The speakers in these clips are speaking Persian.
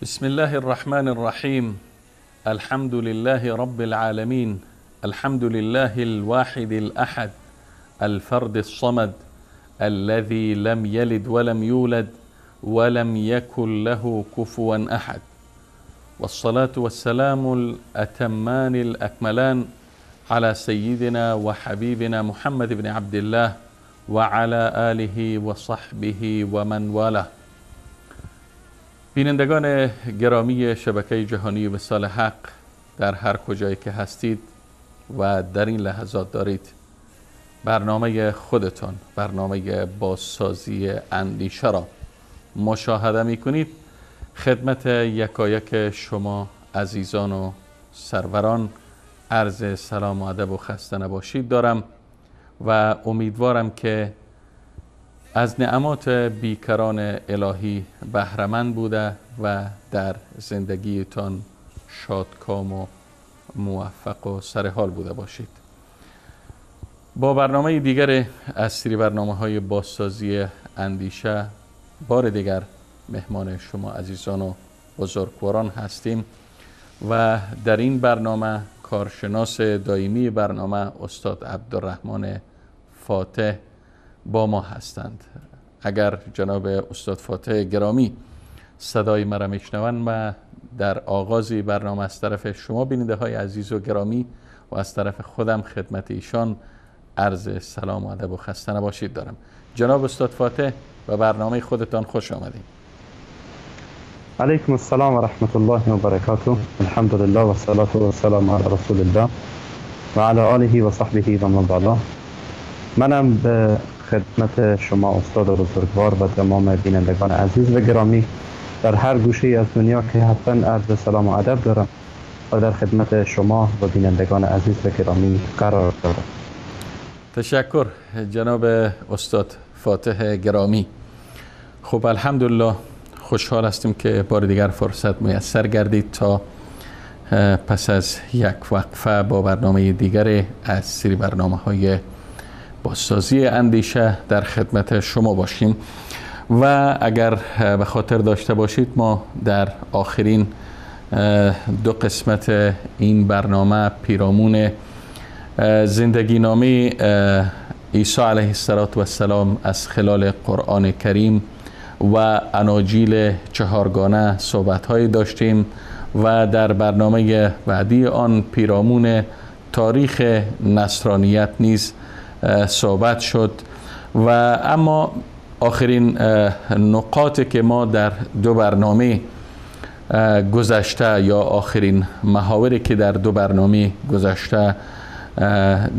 بسم الله الرحمن الرحيم. الحمد لله رب العالمين. الحمد لله الواحد الأحد الفرد الصمد الذي لم يلد ولم يولد ولم يكن له كفوا أحد، والصلاة والسلام الأتمان الأكملان على سيدنا وحبيبنا محمد بن عبد الله وعلى آله وصحبه ومن والاه. بینندگان گرامی شبکه جهانی وصال حق در هر کجایی که هستید و در این لحظات دارید برنامه خودتان، برنامه بازسازی اندیشه را مشاهده می کنید، خدمت یکایک شما عزیزان و سروران عرض سلام و ادب و خسته نباشید دارم و امیدوارم که از نعمات بیکران الهی بهره‌مند بوده و در زندگیتان شادکام و موفق و سرحال بوده باشید. با برنامه دیگر از سری برنامه‌های بازسازی اندیشه بار دیگر مهمان شما عزیزان و بزرگواران هستیم و در این برنامه کارشناس دائمی برنامه استاد عبدالرحمن فاتح با ما هستند. اگر جناب استاد فاتح گرامی صدای مرا میشنوند و در آغاز برنامه از طرف شما بیننده های عزیز و گرامی و از طرف خودم خدمت ایشان عرض سلام و ادب و خسته نباشید دارم. جناب استاد فاتح و برنامه خودتان خوش آمدید. علیکم السلام و رحمت الله و برکاته. الحمدلله و الصلاة و السلام علی رسول الله و علی آله و صحبه و من والاه. منم به خدمت شما استاد بزرگوار و تمام بینندگان عزیز و گرامی در هر گوشه از دنیا که هستند عرض سلام و ادب دارم و در خدمت شما و بینندگان عزیز و گرامی قرار دارم. تشکر جناب استاد فاتح گرامی. خب الحمدلله خوشحال هستیم که بار دیگر فرصت میسر گردید تا پس از یک وقفه با برنامه دیگر از سری برنامه‌های بازسازی اندیشه در خدمت شما باشیم و اگر به خاطر داشته باشید ما در آخرین دو قسمت این برنامه پیرامون زندگی نامه عیسی علیه السلام از خلال قرآن کریم و اناجیل چهارگانه صحبت‌هایی داشتیم و در برنامه بعدی آن پیرامون تاریخ نصرانیت نیز صحبت شد و اما آخرین نقاطی که ما در دو برنامه گذشته یا آخرین محاوری که در دو برنامه گذشته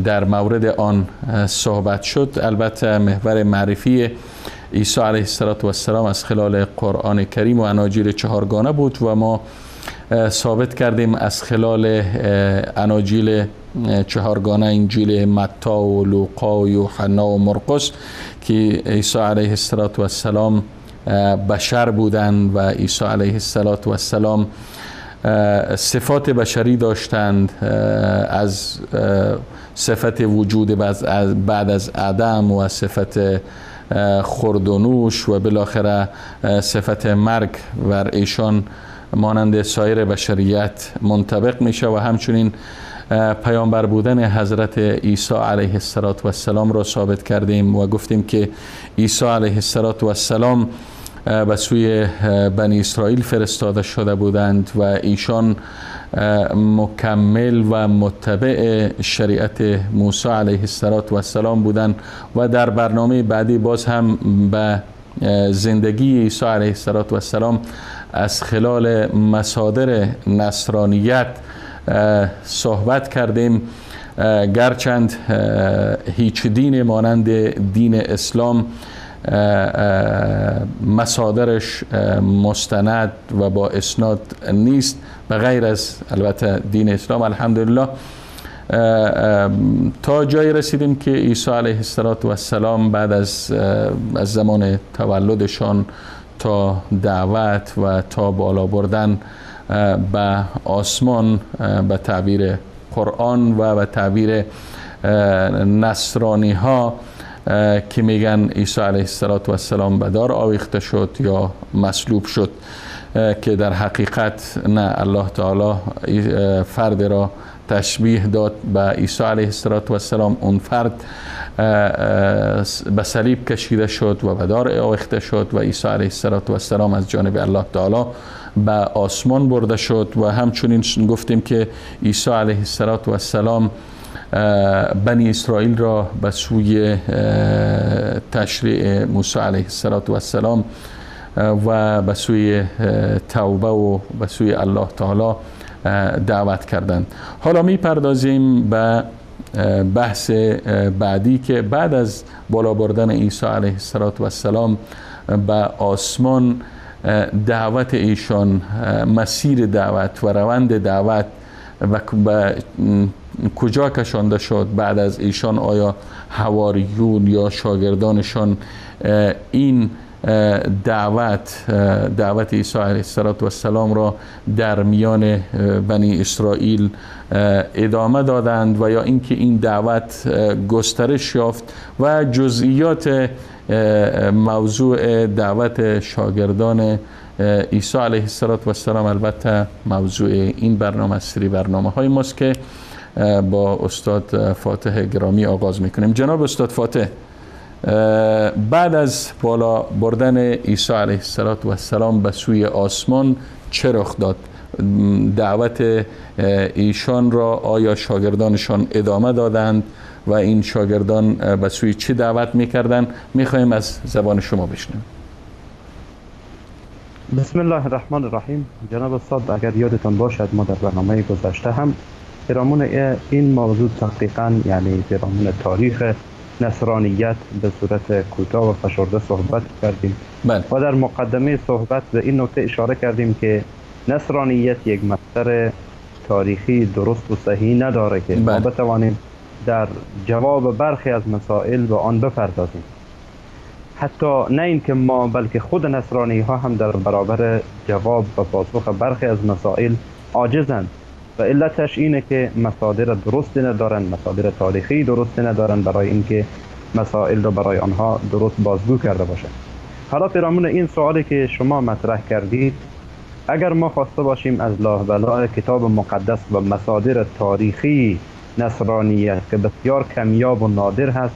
در مورد آن صحبت شد البته محور معرفی عیسی علیه السلام از خلال قرآن کریم و اناجیل چهارگانه بود و ما ثابت کردیم از خلال اناجیل چهارگانه انجیل متی و لوقا و یوحنا و مرقس که عیسی علیه السلام بشر بودند و عیسی علیه السلام صفات بشری داشتند، از صفت وجود بعد از عدم و صفت خورد و نوش و بالاخره صفت مرگ بر ایشان مانند سایر بشریت منطبق میشه و همچنین پیامبر بودن حضرت عیسی علیه السلام را ثابت کردیم و گفتیم که عیسی علیه السلام به سوی بنی اسرائیل فرستاده شده بودند و ایشان مکمل و متبع شریعت موسی علیه السلام بودند و در برنامه بعدی باز هم به زندگی عیسی علیه السلام از خلال مصادر نصرانیت صحبت کردیم. گرچند هیچ دین مانند دین اسلام مصادرش مستند و با اسناد نیست به غیر از البته دین اسلام، الحمدلله تا جایی رسیدیم که عیسی علیه السلام بعد از زمان تولدشان تا دعوت و تا بالا بردن به آسمان به تعبیر قرآن و به تعبیر نصرانی ها که میگن عیسی علیه السلام به دار آویخته شد یا مصلوب شد، که در حقیقت نه، الله تعالی فرد را تشبیه داد به عیسی علیه السلام. اون فرد به صلیب کشیده شد و به دار آویخته شد و عیسی علیه السلام از جانب الله تعالی به آسمان برده شد. و همچنین گفتیم که عیسی علیه السلام بنی اسرائیل را به سوی تشریع موسی علیه السلام و به سوی توبه و به سوی الله تعالی دعوت کردند. حالا می پردازیم به بحث بعدی که بعد از بالا بردن عیسی علیه السلام به آسمان، دعوت ایشان، مسیر دعوت و روند دعوت و به کجا کشانده شد بعد از ایشان. آیا حواریون یا شاگردانشان این دعوت عیسی علیه السلام را در میان بنی اسرائیل ادامه دادند و یا اینکه این دعوت گسترش یافت و جزئیات موضوع دعوت شاگردان عیسی علیه السلام البته موضوع این برنامه سری برنامه های ماست که با استاد فاتح گرامی آغاز میکنیم. جناب استاد فاتح، بعد از بالا بردن عیسی علیه السلام به سوی آسمان چه رخ داد؟ دعوت ایشان را آیا شاگردانشان ادامه دادند و این شاگردان به سوی چه دعوت میکردند؟ میخوایم از زبان شما بشنویم. بسم الله الرحمن الرحیم. جناب استاد، اگر یادتان باشد ما در برنامه گذشته هم پیرامون این موضوع تحقیقاً یعنی پیرامون تاریخ نصرانیت به صورت کوتاه و فشرده صحبت کردیم. بله. و در مقدمه صحبت به این نکته اشاره کردیم که نصرانیت یک مصدر تاریخی درست و صحیح نداره که ما بتوانیم در جواب برخی از مسائل به آن بپردازیم. حتی نه اینکه ما بلکه خود نصرانی ها هم در برابر جواب و پاسخ برخی از مسائل عاجزند و علتش اینه که مصادر درستی ندارن، مصادر تاریخی درستی ندارن برای اینکه مسائل رو برای آنها درست بازگو کرده باشند. حالا پیرامون این سوالی که شما مطرح کردید، اگر ما خواسته باشیم از لاه کتاب مقدس و مصادر تاریخی نصرانیت که بسیار کمیاب و نادر هست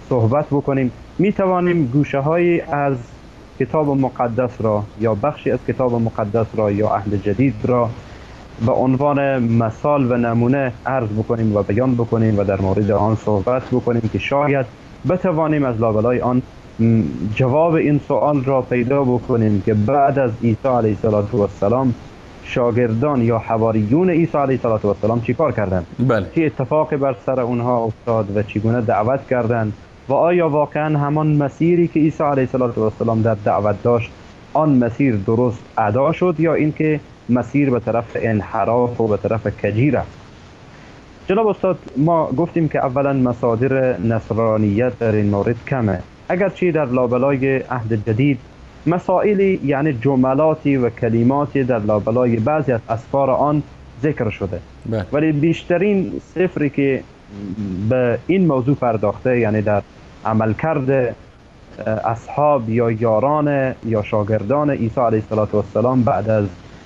صحبت بکنیم، می توانیم گوشه های از کتاب مقدس را یا بخشی از کتاب مقدس را یا عهد جدید را به عنوان مثال و نمونه عرض بکنیم و بیان بکنیم و در مورد آن صحبت بکنیم که شاید بتوانیم از لابلای آن جواب این سوال را پیدا بکنیم که بعد از عیسی علیه السلام شاگردان یا حواریون عیسی علیه السلام چی کار کردند؟ بله. چه اتفاقی بر سر اونها افتاد و چگونه دعوت کردند و آیا واقعا همان مسیری که عیسی علیه السلام در دعوت داشت آن مسیر درست ادا شد یا اینکه مسیر به طرف انحراف و به طرف کجی رفت؟ جناب استاد، ما گفتیم که اولا مصادر نصرانیت در این مورد کمه، اگرچه در لابلای عهد جدید مسائلی یعنی جملاتی و کلماتی در لابلای بعضی از اسفار آن ذکر شده، ولی بیشترین سفری که به این موضوع پرداخته یعنی در عملکرد اصحاب یا یاران یا شاگردان عیسی علیه السلام بعد از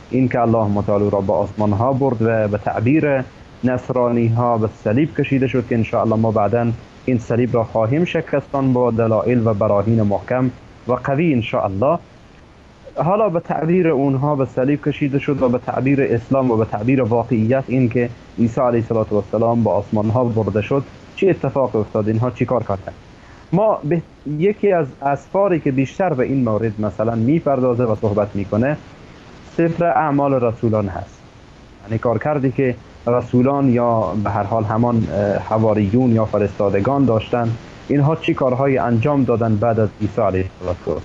اینکه الله متعال را به آسمان ها برد و به تعبیر نصرانی ها به صلیب کشیده شد که ان شاء الله ما بعداً این صلیب را خواهیم شکستان با دلایل و براهین محکم و قوی ان شاء الله. حالا به تعبیر اونها به صلیب کشیده شد و به تعبیر اسلام و به تعبیر واقعیت این که عیسی علیه السلام به آسمان ها برده شد، چه اتفاق افتاد؟ اینها چی کار کردن؟ ما به یکی از اسفاری که بیشتر به این مورد مثلا میپردازه و صحبت میکنه سفر اعمال رسولان هست. یعنی کار کردی که رسولان یا به هر حال همان حواریون یا فرستادگان داشتن، اینها چی کارهای انجام دادن بعد از عیسی علیه السلام.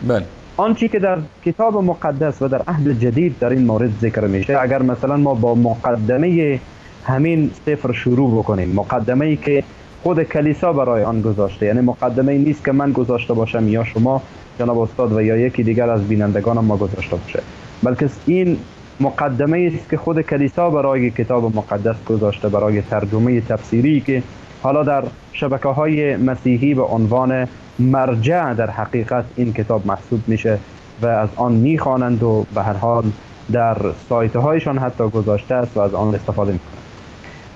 بله. آنچه که در کتاب مقدس و در عهد جدید در این مورد ذکر میشه، اگر مثلا ما با مقدمه همین سفر شروع بکنیم، مقدمه‌ای که خود کلیسا برای آن گذاشته، یعنی مقدمه‌ای نیست که من گذاشته باشم یا شما جناب استاد و یا یکی دیگر از بینندگان ما گذاشته باشه، بلکه این مقدمه است که خود کلیسا برای کتاب مقدس گذاشته، برای ترجمه تفسیری که حالا در شبکه‌های مسیحی به عنوان مرجع در حقیقت این کتاب محسوب میشه و از آن میخوانند و به هر حال در سایت هایشان حتی گذاشته است و از آن استفاده میکنند.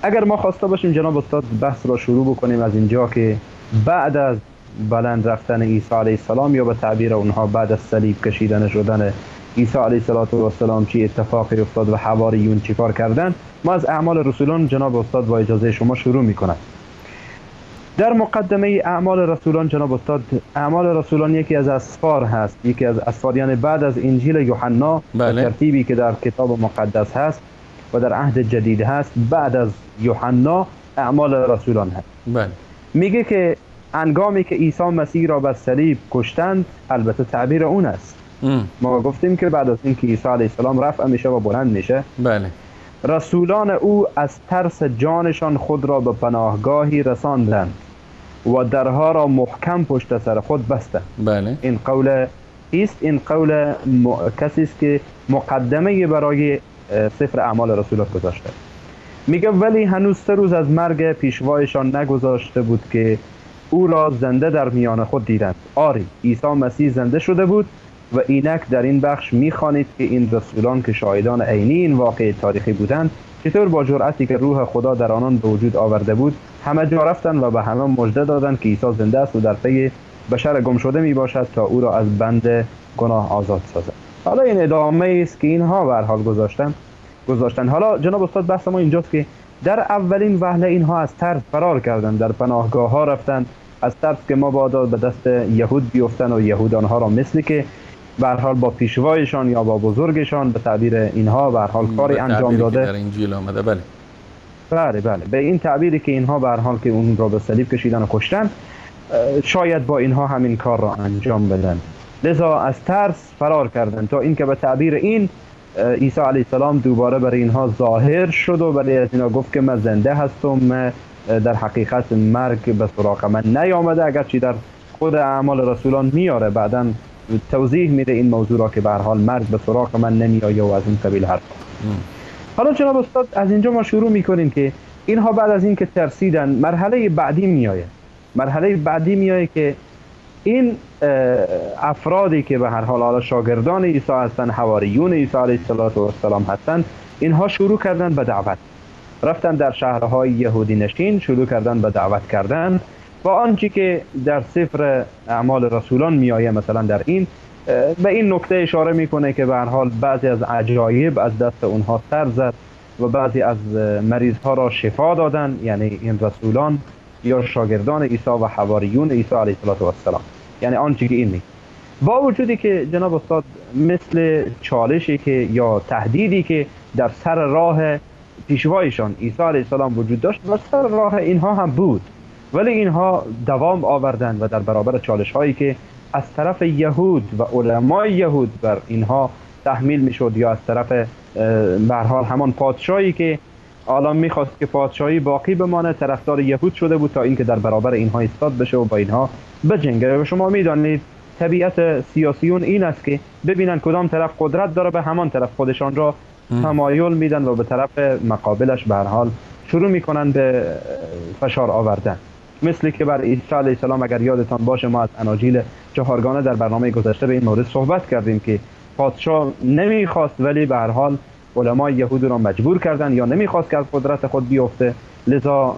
اگر ما خواسته باشیم جناب استاد بحث را شروع بکنیم از اینجا که بعد از بلند رفتن عیسی علیه السلام یا به تعبیر اونها بعد از صلیب کشیدن شدن عیسی علیه السلام چی اتفاقی افتاد و حواریون چی کار کردن، ما از اعمال رسولان جناب استاد با اجازه شما شروع میکنم. در مقدمه اعمال رسولان جناب استاد، اعمال رسولان یکی از اسفار هست، یکی از اسفار، یعنی بعد از انجیل یوحنا بله. ترتیبی که در کتاب مقدس هست و در عهد جدید هست، بعد از یوحنا اعمال رسولان هست. بله. میگه که هنگامی که عیسی مسیح را بر صلیب کشتند، البته تعبیر اون است. ما گفتیم که بعد از اینکه عیسی علیه السلام رفع میشه و بلند میشه، بله، رسولان او از ترس جانشان خود را به پناهگاهی رساندند و درها را محکم پشت سر خود بستند. بله. این قول است، این قول کسی است که مقدمه برای سفر اعمال رسولان گذاشته. میگه ولی هنوز 3 روز از مرگ پیشوایشان نگذاشته بود که او را زنده در میان خود دیدند. آری، عیسی مسیح زنده شده بود و اینک در این بخش میخوانید که این رسولان که شاهدان عینی این واقعه تاریخی بودند، چطور با جرأتی که روح خدا در آنان به وجود آورده بود همه جا رفتند و به همه مژده دادند که عیسی زنده است و در پی بشر گم شده می باشد تا او را از بند گناه آزاد سازد. حالا این ادامه است که اینها به هر حال گذاشتن. حالا جناب استاد بحث ما اینجاست که در اولین وهله اینها از ترس فرار کردند، در پناهگاه ها رفتند، از ترس که مبادا به دست یهود بیفتن و یهود آنها را مثل که به هر حال با پیشوایشان یا با بزرگشان به تعبیر اینها به هر حال کاری انجام داده در انجیل آمده. بله. بله به این تعبیری که اینها به هر حال که اون را به صلیب کشیدن و کشتن، شاید با اینها همین کار را انجام بدن، لذا از ترس فرار کردند تا اینکه به تعبیر این عیسی علیه السلام دوباره برای اینها ظاهر شد و برای از اینا گفت که من زنده هستم، در حقیقت مرگ به سراغ من نیامده، اگرچه در خود اعمال رسولان میاره بعداً توضیح میده این موضوع را که به هر حال مرگ به سراغ من نمیآید و از این قبیل حرفا. حالا جناب استاد از اینجا ما شروع میکنیم که اینها بعد از اینکه ترسیدن مرحله بعدی میایه که این افرادی که به هر حال شاگردان عیسی هستن، حواریون عیسی علیه السلام هستن، اینها شروع کردن به دعوت، رفتن در شهرهای یهودی نشین شروع کردن به دعوت کردن و آنچه که در سفر اعمال رسولان میایه مثلا در این به این نکته اشاره میکنه که به هر حال بعضی از عجایب از دست اونها سر زد و بعضی از مریضها را شفا دادن، یعنی این رسولان یا شاگردان عیسی و حواریون عیسی علیه السلام. یعنی آنچه که این می با وجودی که جناب استاد مثل چالشی که یا تهدیدی که در سر راه پیشوایشان عیسی علیه السلام وجود داشت و سر راه اینها هم بود، ولی اینها دوام آوردند و در برابر چالش هایی که از طرف یهود و علمای یهود بر اینها تحمیل میشد یا از طرف به هر حال همان پادشاهی که الان میخواست که پادشاهی باقی بمانه، طرفدار یهود شده بود تا اینکه در برابر اینها ایستاد بشه و با اینها بجنگه. و شما میدانید طبیعت سیاسیون این است که ببینن کدام طرف قدرت داره به همان طرف خودشان را تمایل میدن و به طرف مقابلش به هر حال شروع میکنن به فشار آوردن. مثل که بر عیسی علیه السلام اگر یادتان باشه ما از اناجیل 4گانه در برنامه گذشته به این مورد صحبت کردیم که پادشاه نمیخواست ولی به هر حال علمای یهود را مجبور کردن یا نمیخواست که از قدرت خود بیفته، لذا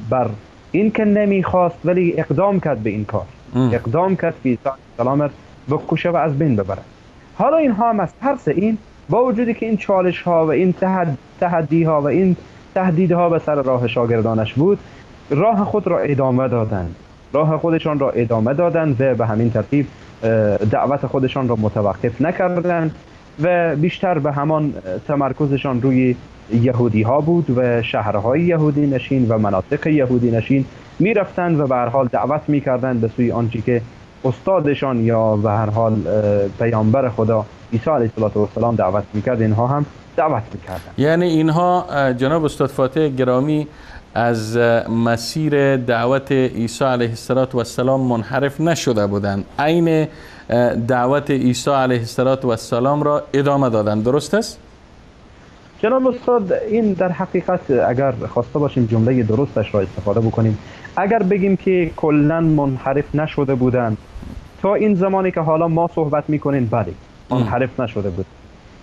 بر این که نمیخواست ولی اقدام کرد به این کار، اقدام کرد که عیسی علیه السلام بکشه و از بین ببره. حالا اینها هم از ترس این، با وجودی که این چالش ها و این تحدی ها و این تهدیدها به سر راه شاگردانش بود، راه خود را ادامه دادند، راه خودشان را ادامه دادند و به همین ترتیب دعوت خودشان را متوقف نکردند و بیشتر به همان تمرکزشان روی یهودی ها بود و شهرهای یهودی نشین و مناطق یهودی نشین می رفتند و به هر حال دعوت می کردند به سوی آنچه که استادشان یا به هر حال پیامبر خدا عیسی علیه السلام دعوت می کرد، اینها هم دعوت می کردند. یعنی اینها جناب استاد فاتح گرامی از مسیر دعوت عیسی علیه السلام منحرف نشده بودند، عین دعوت عیسی علیه السلام را ادامه دادند، درست است؟ جناب استاد این در حقیقت اگر خواسته باشیم جمله درستش را استفاده بکنیم، اگر بگیم که کلا منحرف نشده بودند تا این زمانی که حالا ما صحبت میکنیم، بله منحرف نشده بود،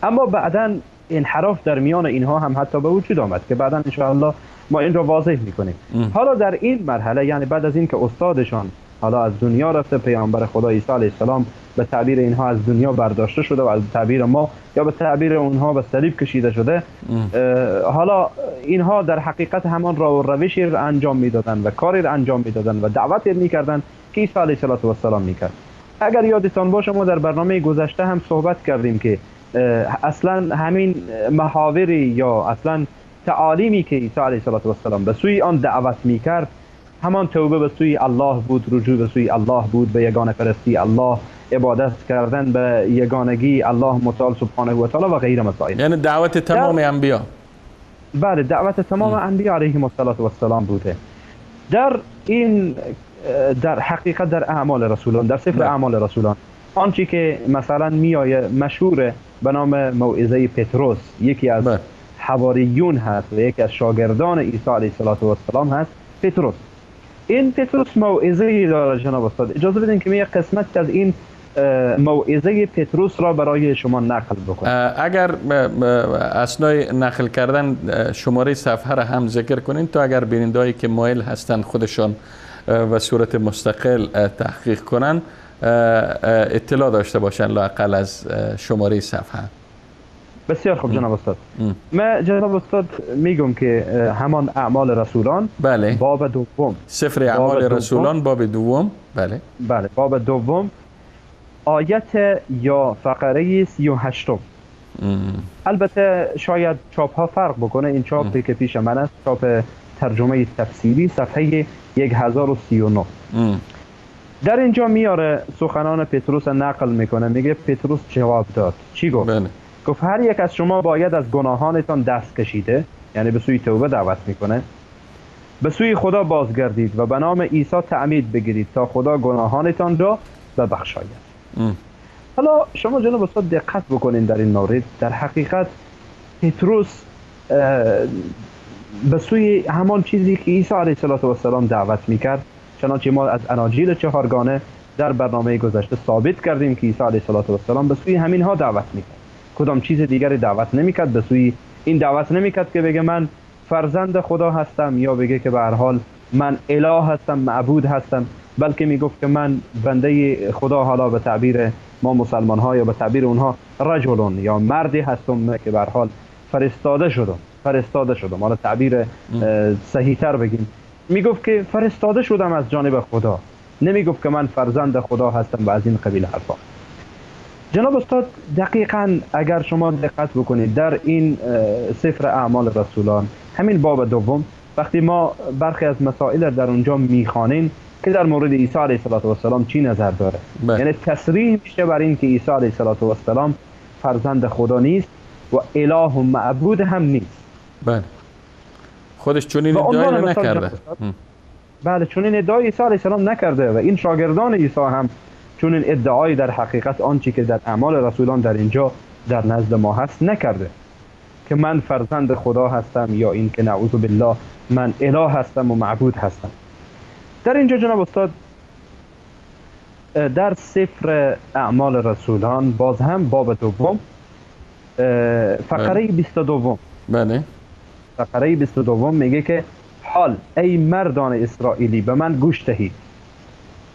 اما بعداً انحراف در میان اینها هم حتی به وجود آمد که بعداً ان شاء الله ما این را واضح میکنیم. حالا در این مرحله، یعنی بعد از این که استادشان حالا از دنیا رفته، پیامبر خدا عیسی علیه السلام به تعبیر اینها از دنیا برداشته شده و از تعبیر ما یا به تعبیر اونها به صلیب کشیده شده، حالا اینها در حقیقت همان راه و روشی را انجام میدادند و کاری را انجام میدادند و دعوت میکردند که عیسی علیه السلام میکرد. اگر یادتان باشه ما در برنامه گذشته هم صحبت کردیم که اصلا همین محاوری یا اصلا تعالیمی که عیسی علیه السلام به سوی آن دعوت میکرد، همان توبه به سوی الله بود، رجوع به سوی الله بود، به یگانه پرستی الله، عبادت کردن به یگانگی الله متعال سبحانه و تعالی و غیره مسائل. یعنی دعوت تمام انبیا. بله، دعوت تمام انبیا علیهم السلام بوده. در این در حقیقت در اعمال رسولان، در سفر اعمال رسولان، آنچه که مثلا میآیه مشهور به نام موعظه پتروس، یکی از حواریون هست و یکی از شاگردان عیسی علیه السلام هست، پتروس. این پتروس موعظه‌ای داره جناب استاد، اجازه بدین که من یک قسمت از این موعظه پتروس را برای شما نقل بکنم. اگر اسنای نقل کردن شماره صفحه را هم ذکر کنین تا اگر بیننده‌ای که مایل هستند خودشان و صورت مستقل تحقیق کنن اطلاع داشته باشن لااقل از شماره صفحه. بسیار خوب جناب استاد. من جناب استاد میگم که همان اعمال رسولان، بله، باب دوم، سفر اعمال رسولان باب دوم، بله بله، باب دوم آیت یا فقره 38. البته شاید چاپ ها فرق بکنه، این چاپی که پیش من است چاپ ترجمه تفسیری صفحه 1039. در اینجا میاره سخنان پتروس نقل میکنه، میگه پتروس جواب داد. چی گفت؟ بله. گفت هر یک از شما باید از گناهانتان دست کشیده، یعنی به سوی توبه دعوت میکنه، به سوی خدا بازگردید و به نام عیسی تعمید بگیرید تا خدا گناهانتان را ببخشاید. حالا شما جناب استاد دقت بکنین در این مورد، در حقیقت پتروس به سوی همان چیزی که عیسی علیه السلام دعوت میکرد، چنانچه ما از اناجیل 4 گانه در برنامه گذشته ثابت کردیم که عیسی علیه السلام به سوی همین ها دعوت میکرد، کدام چیز دیگری دعوت نمیکرد. به سوی این دعوت نمیکرد که بگه من فرزند خدا هستم یا بگه که به هر حال من اله هستم، معبود هستم، بلکه میگفت که من بنده خدا، حالا به تعبیر ما مسلمان ها یا به تعبیر اونها رجلون یا مردی هستم که به هر حال فرستاده شدم. حالا تعبیر صحیح تر بگیم، میگفت که فرستاده شدم از جانب خدا، نمیگفت که من فرزند خدا هستم و از این قبیل حرفا. جناب استاد دقیقاً اگر شما دقت بکنید در این سفر اعمال رسولان، همین باب دوم، وقتی ما برخی از مسائل در اونجا میخوانیم که در مورد عیسی علیه السلام چی نظر داره، یعنی تصریح میشه بر این که عیسی علیه السلام فرزند خدا نیست و اله و معبود هم نیست. بله، خودش چنین ادعایی نکرده. بله، چنین ادعای عیسی علیه السلام نکرده و این شاگردان عیسی هم چنین ادعای در حقیقت آنچه که در اعمال رسولان در اینجا در نزد ما هست نکرده که من فرزند خدا هستم یا این که نعوذ بالله من اله هستم و معبود هستم. در اینجا جناب استاد در سفر اعمال رسولان باز هم باب دوم فقره 22، بله، فقره 22 میگه که حال ای مردان اسرائیلی به من گوش دهید.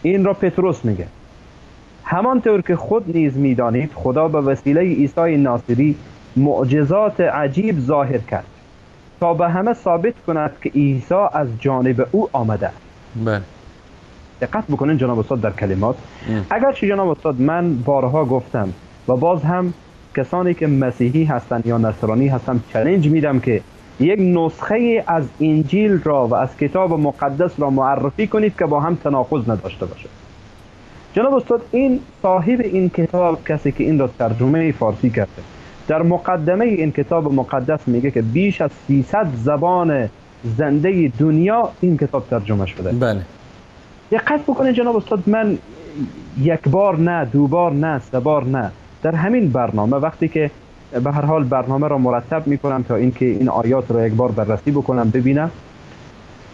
این را پتروس میگه، همانطور که خود نیز می‌دانید خدا به وسیله عیسی ناصری معجزات عجیب ظاهر کرد تا به همه ثابت کند که عیسی از جانب او آمده. بله. دقت بکنین جناب استاد در کلمات. اگرچه جناب استاد من بارها گفتم و باز هم کسانی که مسیحی هستند یا نصرانی هستند چالش میدم که یک نسخه از انجیل را و از کتاب مقدس را معرفی کنید که با هم تناقض نداشته باشه. جناب استاد این صاحب این کتاب، کسی که این را ترجمه فارسی کرده، در مقدمه این کتاب مقدس میگه که بیش از 300 زبان زنده دنیا این کتاب ترجمه شده. بله. دقت بکنید جناب استاد، من یک بار نه، دو بار نه، سه بار نه، در همین برنامه وقتی که به هر حال برنامه را مرتب میکنم تا اینکه این آیات را یک بار بررسی بکنم ببینم،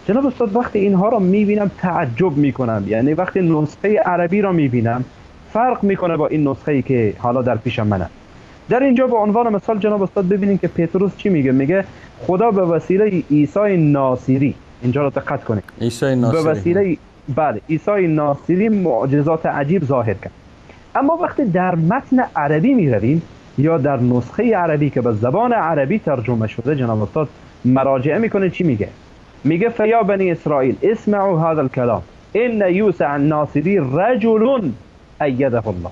جناب استاد وقتی اینها را میبینم تعجب میکنم. یعنی وقتی نسخه عربی را میبینم فرق میکنه با این نسخه‌ای که حالا در پیش منه. در اینجا به عنوان مثال جناب استاد ببینید که پتروس چی میگه. میگه خدا به وسیله عیسی ناصری، اینجا را دقت کنید، عیسی ناصری، به وسیله بله عیسی ناصری معجزات عجیب ظاهر کرد. اما وقتی در متن عربی میرویم یا در نسخه عربی که به زبان عربی ترجمه شده جناب استاد مراجعه میکنه چی میگه؟ میگه فیا بنی اسرائیل اسمعوا هذا الكلام ان یوسع الناصری رجل ایده الله.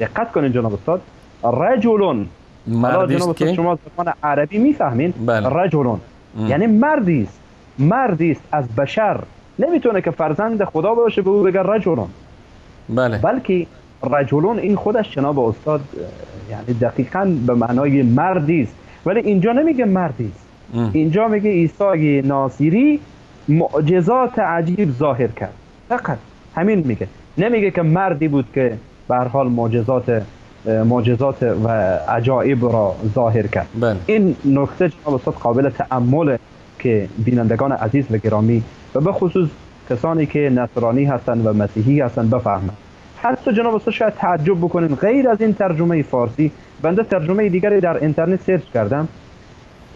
دقت کنید جناب استاد، رجل مردی است که شما زبان عربی میفهمین. بله. رجل یعنی مردی است از بشر، نمیتونه که فرزند خدا باشه به او بگه رجل. بله. بلکه رجلون این خودش جناب استاد یعنی دقیقاً به معنای مردی است، ولی اینجا نمیگه مردی است. اینجا میگه عیسی ناصری معجزات عجیب ظاهر کرد، فقط همین میگه، نمیگه که مردی بود که به هر حال معجزات و عجایب را ظاهر کرد. بله. این نکته جناب استاد قابل تأمل که بینندگان عزیز و گرامی و به خصوص کسانی که نصرانی هستند و مسیحی هستند بفهمند. حتی جناب استاد شاید تعجب بکنین، غیر از این ترجمه فارسی بنده ترجمه دیگری در اینترنت سرچ کردم،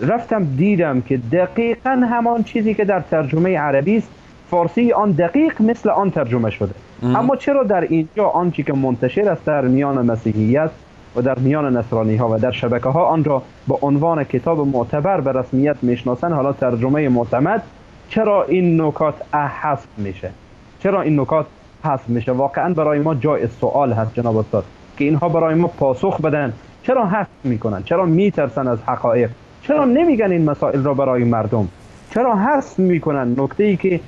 رفتم دیدم که دقیقاً همان چیزی که در ترجمه عربی است فارسی آن دقیق مثل آن ترجمه شده. اما چرا در اینجا آنچه که منتشر است در میان مسیحیت و در میان نصرانی ها و در شبکه ها آن را به عنوان کتاب معتبر به رسمیت میشناسن، حالا ترجمه معتمد، چرا این نکات حذف میشه؟ چرا این نکات حذف میشه؟ واقعا برای ما جای سوال هست جناب استاد که اینها برای ما پاسخ بدن. چرا حذف میکنن؟ چرا میترسن از حقایق؟ چرا نمیگن این مسائل را برای مردم؟ چرا حذف میکنن نکته‌ای که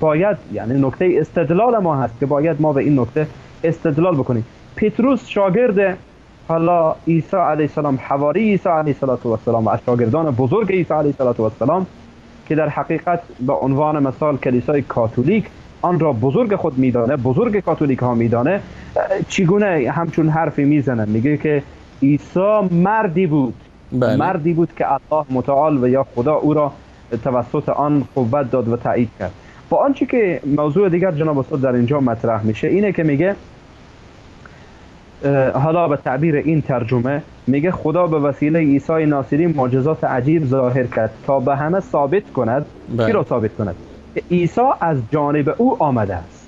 باید، یعنی نکته استدلال ما هست که باید ما به این نکته استدلال بکنیم؟ پتروس شاگرد حالا عیسی علیه السلام، حواری عیسی علیه السلام و از شاگردان بزرگ عیسی علیه السلام که در حقیقت به عنوان مثال کلیسای کاتولیک آن را بزرگ خود میدانه، بزرگ کاتولیک ها میدانه، چگونه همچون حرفی میزنه؟ میگه که عیسی مردی بود. بله. مردی بود که الله متعال و یا خدا او را توسط آن قوت داد و تایید کرد. با آنچه که موضوع دیگر جناب استاد در اینجا مطرح میشه اینه که میگه حالا به تعبیر این ترجمه میگه خدا به وسیله عیسی ناصری معجزات عجیب ظاهر کرد تا به همه ثابت کند. چی را ثابت کند؟ که عیسی از جانب او آمده است.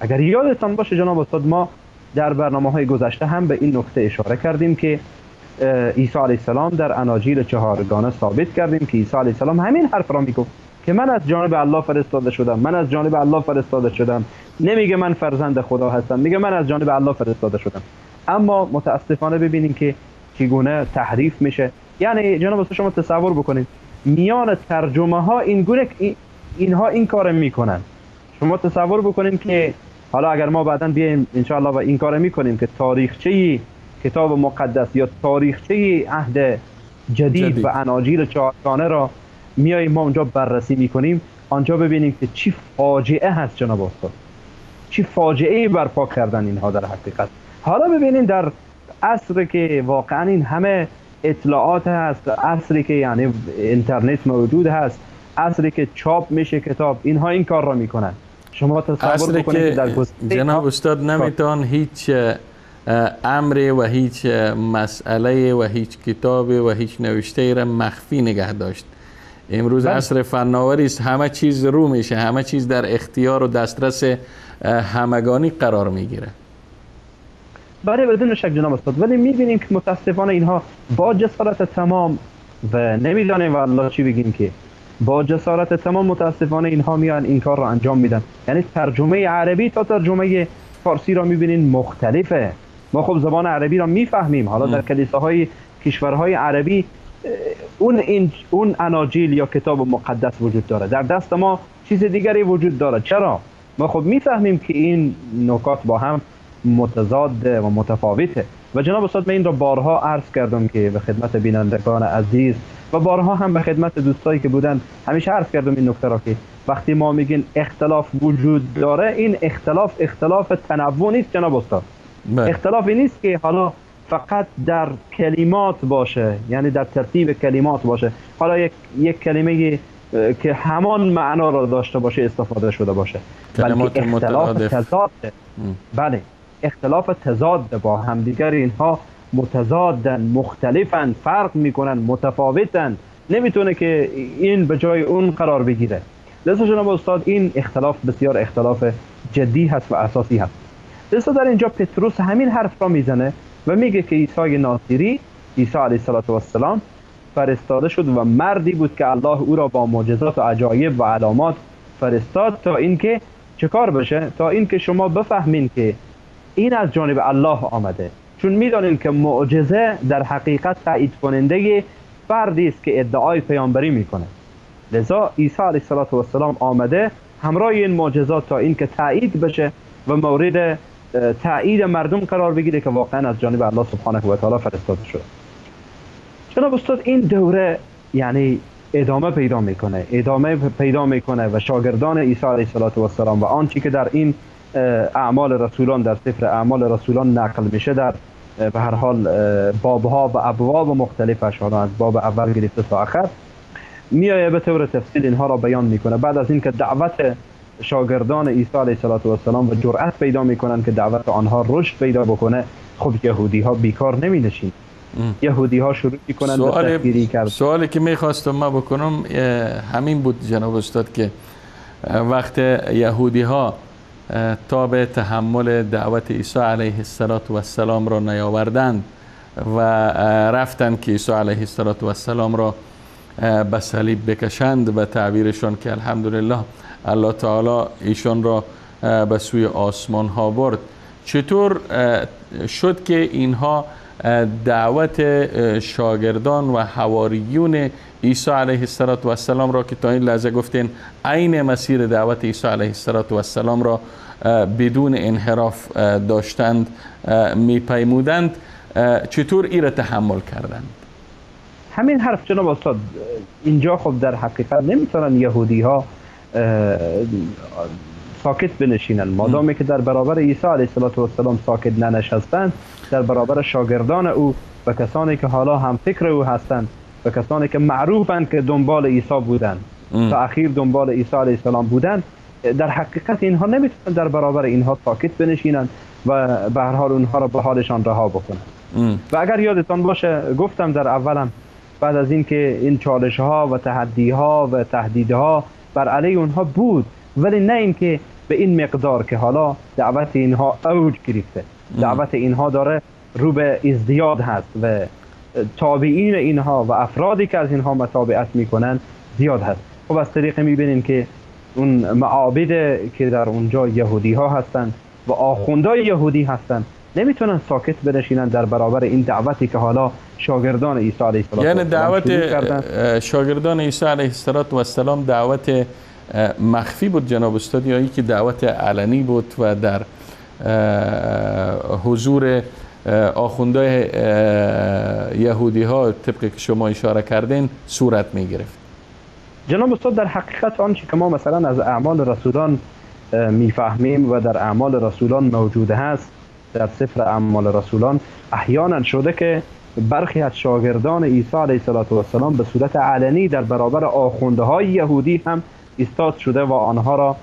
اگر یادتان باشه جناب استاد ما در برنامه‌های گذشته هم به این نکته اشاره کردیم که عیسی علیه السلام در اناجیل چهارگانه ثابت کردیم که عیسی علیه السلام همین حرف را میگفت که من از جانب الله فرستاده شدم، من از جانب الله فرستاده شدم. نمیگه من فرزند خدا هستم، میگه من از جانب الله فرستاده شدم. اما متاسفانه ببینیم که چگونه تحریف میشه. یعنی جناب استاد شما تصور بکنید میان ترجمه ها اینها این کار میکنن. شما تصور بکنید که حالا اگر ما بعداً بیایم انشاءالله و این کار میکنیم که تاریخچه کتاب مقدس یا تاریخچه عهد جدید و اناجیل چهارگانه را میاییم ما اونجا بررسی میکنیم، آنجا ببینیم که چی فاجعه هست جناب استاد، چی فاجعه برپا کردن اینها در حقیقت. حالا ببینیم در عصر که واقعا این همه اطلاعات هست، عصری که یعنی اینترنت موجود هست، عصری که چاپ میشه کتاب، اینها این کار را میکنن. شما تصور بکنید که در جناب استاد نمیتون هیچ امر و هیچ مسئله و هیچ کتاب و هیچ نوشته را مخفی نگه داشت. امروز عصر فناوری است، همه چیز رو میشه، همه چیز در اختیار و دسترس همگانی قرار میگیره. برای بدون شک جناب استاد، ولی میبینیم که متاسفانه اینها با جسارت تمام و نمیدانیم والله چی بگیم، که با جسارت تمام متاسفانه اینها میان این کار را انجام میدن. یعنی ترجمه عربی تا ترجمه فارسی را میبینین مختلفه. ما خب زبان عربی را میفهمیم، حالا در کلیساهای کشورهای عربی اون اناجیل یا کتاب مقدس وجود داره، در دست ما چیز دیگری وجود داره. چرا؟ ما خب میفهمیم که این نکات با هم متضاد و متفاوته. و جناب استاد من این را بارها عرض کردم که به خدمت بینندگان عزیز و بارها هم به خدمت دوستایی که بودن همیشه عرض کردم این نکته را که وقتی ما میگین اختلاف وجود داره، این اختلاف تنوع نیست جناب استاد. اختلافی نیست که حالا فقط در کلمات باشه، یعنی در ترتیب کلمات باشه، حالا یک کلمه که همان معنا را داشته باشه استفاده شده باشه، بلکه اختلاف تضاد. بله، اختلاف تضاد با همدیگر، اینها متضادن، مختلفن، فرق میکنن، متفاوتن، نمیتونه که این به جای اون قرار بگیره. لذا جناب استاد این اختلاف بسیار اختلاف جدی هست و اساسی هست. لذا در اینجا پتروس همین حرف را میزنه و میگه که عیسی ناصری، عیسی علیه السلام فرستاده شد و مردی بود که الله او را با معجزات و عجایب و علامات فرستاد تا اینکه چه کار بشه؟ تا اینکه شما بفهمین که این از جانب الله آمده. چون میدانین که معجزه در حقیقت تایید کننده فردی است که ادعای پیامبری میکنه. لذا عیسی علیه السلام آمده همراه این معجزات تا اینکه تایید بشه و مورد تایید مردم قرار بگیره که واقعا از جانب الله سبحانه و تعالی فرستاده شده. جناب استاد این دوره یعنی ادامه پیدا میکنه و شاگردان عیسی علیه السلام و آنچه که در این اعمال رسولان، در سفر اعمال رسولان نقل میشه، در به هر حال بابها و ابواب مختلفش، حالا از باب اول گرفته تا آخر، میایه به طور تفصیل اینها را بیان میکنه. بعد از اینکه دعوت شاگردان عیسی علیه السلام و جرأت پیدا میکنن که دعوت آنها رشد پیدا بکنه، خب یهودی ها بیکار نمی نشین. یهودی ها شروع میکنن به تفکیری کردن. سوالی که میخواستم ما بکنم همین بود جناب استاد که وقت یهودی ها تاب تحمل دعوت عیسی علیه السلام را نیاوردند و رفتن که عیسی علیه السلام را به صلیب بکشند، به تعبیرشان که الحمدلله الله تعالی ایشان را به سوی آسمان ها برد. چطور شد که اینها دعوت شاگردان و حواریون عیسی علیه السلام را که تا این لحظه گفتین عین مسیر دعوت عیسی علیه السلام را بدون انحراف داشتند میپیمودند، چطور این را تحمل کردند؟ همین حرف جناب استاد. اینجا خب در حقیقت نمیتونن یهودی ها ساکت بنشینن، مادامی که در برابر عیسی علیه السلام ساکت ننشستند، در برابر شاگردان او و کسانی که حالا هم فکر او هستند و کسانی که معروفند که دنبال عیسی بودند تا اخیر دنبال عیسی علیه السلام بودند، در حقیقت اینها نمیتونن در برابر اینها ساکت بنشینن و به هر حال اونها را به حالشان رها بکنن. و اگر یادتان باشه گفتم در اولم، بعد از اینکه این چالش ها و تحدی ها و تهدیدها بر علیه اونها بود، ولی نه اینکه به این مقدار که حالا دعوت اینها اوج گرفته، دعوت اینها داره رو به ازدیاد هست و تابعین اینها و افرادی که از اینها متابعت میکنن زیاد هست. خب از طریق میبینیم که اون معابد که در اونجا یهودی ها هستند و آخوندهای یهودی هستند نمیتونن ساکت بنشینن در برابر این دعوتی که حالا شاگردان عیسی علیه السلام، یعنی دعوت شاگردان عیسی علیه السلام دعوت مخفی بود جناب استاد، یا اینکه دعوت علنی بود و در حضور آخوندهای یهودی ها طبق که شما اشاره کردین صورت می گرفت؟ جناب استاد در حقیقت آنچه که ما مثلا از اعمال رسولان میفهمیم و در اعمال رسولان موجود هست، در سفر اعمال رسولان احیانا شده که برخی از شاگردان عیسی علیه السلام به صورت علنی در برابر آخوندهای یهودی هم ایستاد شده و آنها را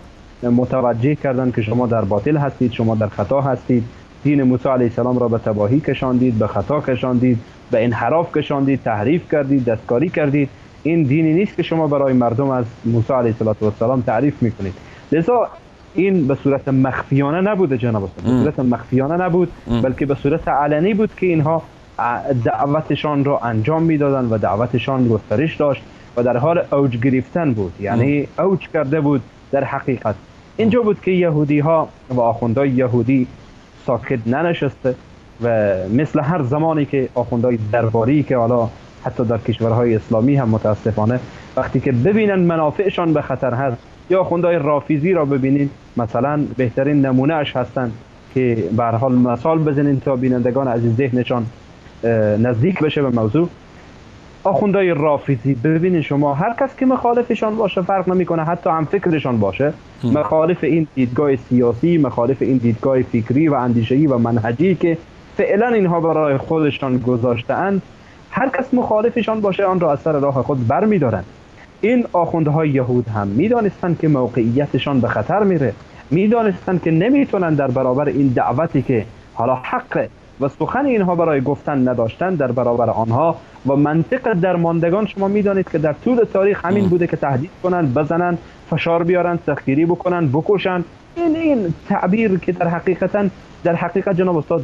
متوجه کردند که شما در باطل هستید، شما در خطا هستید، دین موسی علیه السلام را به تباهی کشاندید، به خطا کشاندید، به انحراف کشاندید، تحریف کردید، دستکاری کردید. این دینی نیست که شما برای مردم از موسی علیه السلام تعریف میکنید. لذا این به صورت مخفیانه نبوده جناب استاد، به صورت مخفیانه نبود بلکه به صورت علنی بود که اینها دعوتشان را انجام میدادند و دعوتشان گسترش داشت و در حال اوج گرفتن بود، یعنی اوج کرده بود در حقیقت. اینجا بود که یهودی ها و آخوندهای یهودی ساکت ننشسته و مثل هر زمانی که آخوندهای درباری که حالا حتی در کشورهای اسلامی هم متاسفانه وقتی که ببینن منافعشان به خطر هست، یا آخوندهای رافیزی را ببینید مثلا بهترین نمونه اش هستند که به هر حال مثال بزنین تا بینندگان عزیز ذهنشان نزدیک بشه به موضوع. آخوندهای رافیزی ببینید شما، هر کس که مخالفشان باشه فرق نمیکنه، حتی هم فکرشان باشه، مخالف این دیدگاه سیاسی، مخالف این دیدگاه فکری و اندیشه‌ای و منهجی که فعلا اینها برای خودشان گذاشته‌اند، هر کس مخالفشان باشه آن را از سر راه خود برمی‌دارند. این آخوندهای یهود هم میدانستند که موقعیتشان به خطر میره، میدانستند که نمیتونن در برابر این دعوتی که حالا حق و سخن اینها برای گفتن نداشتن در برابر آنها و منطق درماندگان. شما میدانید که در طول تاریخ همین بوده که تهدید کنن، بزنن، فشار بیارن، سختگیری بکنن، بکشن. این تعبیر که در حقیقت جناب استاد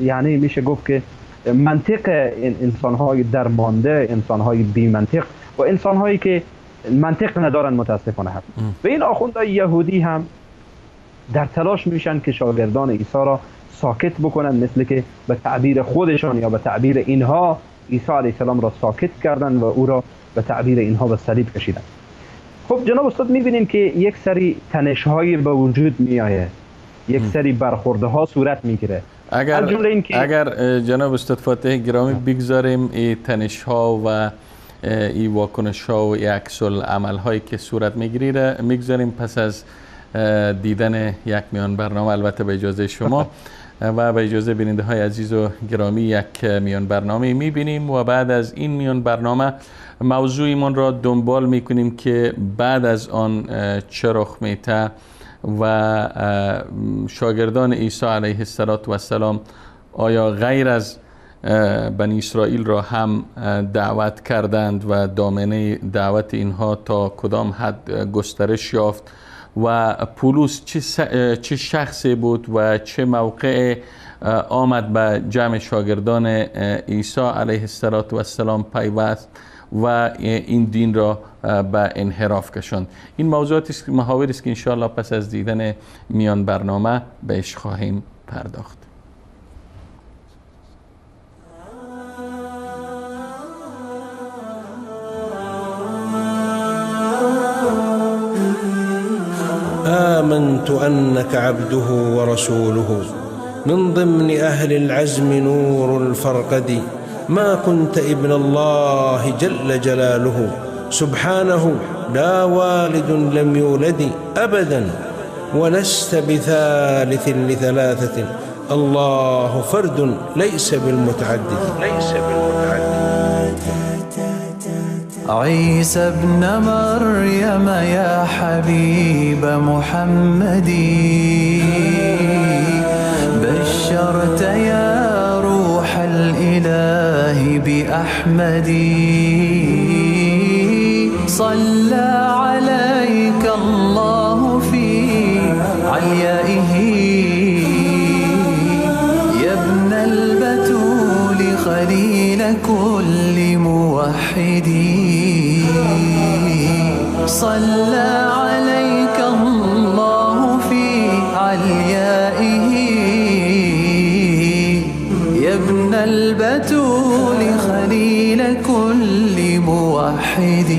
یعنی میشه گفت که منطق انسان‌های درمانده، انسان‌های بی منطق و انسان‌هایی که منطق ندارن متاسفانه هست. و این آخوندهای یهودی هم در تلاش میشن که شاگردان عیسی را ساکت بکنن، مثل که به تعبیر خودشان یا به تعبیر اینها عیسی علیه السلام را ساکت کردن و او را به تعبیر اینها به صلیب کشیدن. خب جناب استاد میبینیم که یک سری تنش‌هایی به وجود میآید، یک سری برخوردها صورت میگیره. اگر جناب استاد فاتح گرامی بگذاریم این تنش‌ها و این واکنش‌ها و این عکس‌العمل‌هایی که صورت میگذاریم پس از دیدن یک میان برنامه، البته به اجازه شما و به اجازه بیننده های عزیز و گرامی یک میان برنامه میبینیم و بعد از این میان برنامه موضوعیمان را دنبال میکنیم که بعد از آن چه رخ میته و شاگردان عیسی علیه السلام آیا غیر از بنی اسرائیل را هم دعوت کردند و دامنه دعوت اینها تا کدام حد گسترش یافت و پولس چه شخصی بود و چه موقع آمد به جمع شاگردان عیسی علیه السلام پیوست و این دین را به انحراف کشاند. این موضوعاتی است، محاوری است که انشاءالله پس از دیدن میان برنامه بهش خواهیم پرداخت. آمنت أنك عبده ورسوله من ضمن أهل العزم نور الفرقد ما كنت ابن الله جل جلاله سبحانه لا والد لم يولد أبدا ولست بثالث لثلاثة الله فرد ليس بالمتعدد عيسى ابن مريم يا حبيب محمد بشرت يا روح الإله بأحمد صلى عليك الله في عليائه يا ابن البتول خليل كل موحد صلى عليك الله في عليائه يا ابن البتول خليل كل موحد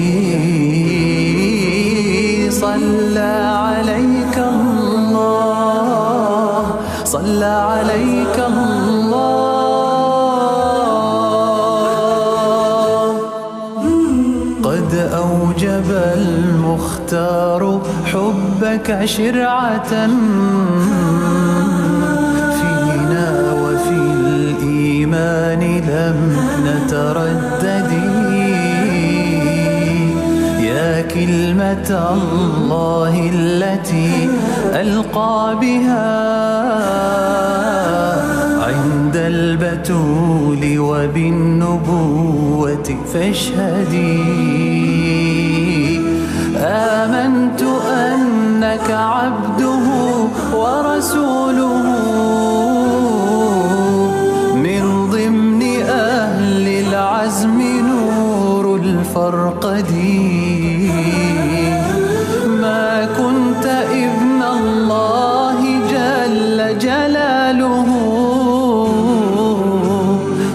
صلى عليك الله صلى عليك الله قد أوجب المختار حبك شرعة فينا وفي الإيمان لم نتردد يا كلمة الله التي ألقى بها عند البتول وبالنبوة فاشهدي آمنت أنك عبده ورسوله من ضمن أهل العزم نور الفرقد ما كنت ابن الله جل جلاله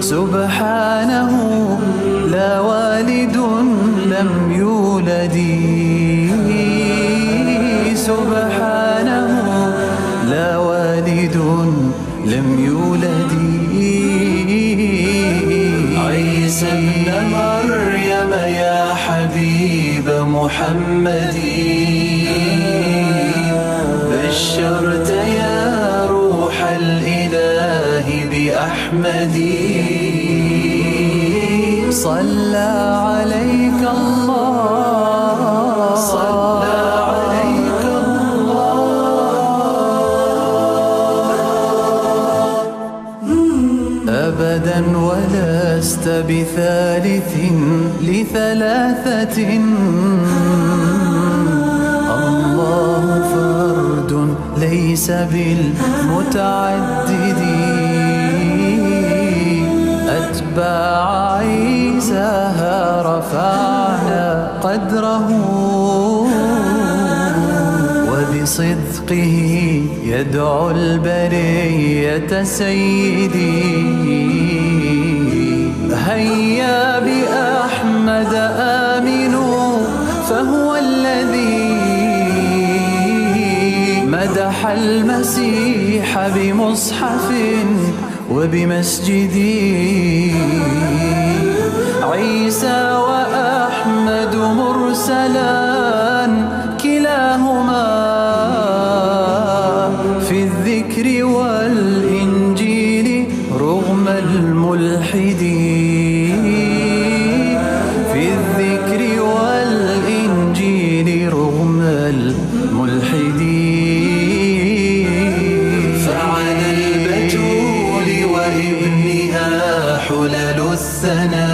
سبحانه لا والد لم يولد سبحانه لا والد لم يولد عيسى ابن مريم يا حبيب محمد بشرت يا روح الإله بأحمد صلى عليك الله صلى عليك أبدا ولست بثالث لثلاثة الله فرد ليس بالمتعدد أتباع عيسى رفعنا قدره وبصدقه يدعو البرية سيدي هيا بأحمد آمنوا فهو الذي مدح المسيح بمصحف وبمسجد عيسى وأحمد مرسلان كلاهما في الذكر والإنجيل رغم الملحدين في الذكر والإنجيل رغم الملحدين فعلى البتول وابنها حلل الثناء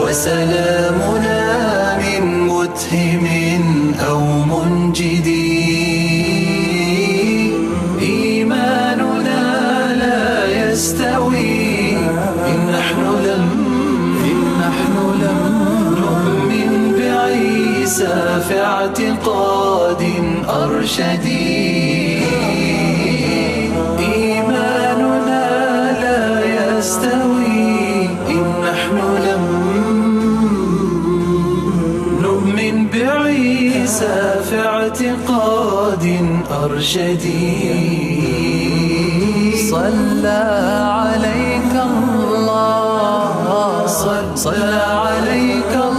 وسلامنا من متهم أو منجد إيماننا لا يستوي إن نحن لم نؤمن بعيسى في اعتقاد أرشدي إيماننا لا يستوي إن نحن لم نؤمن بعيسى في اعتقاد أرشدي صلى عليك الله صلى عليك الله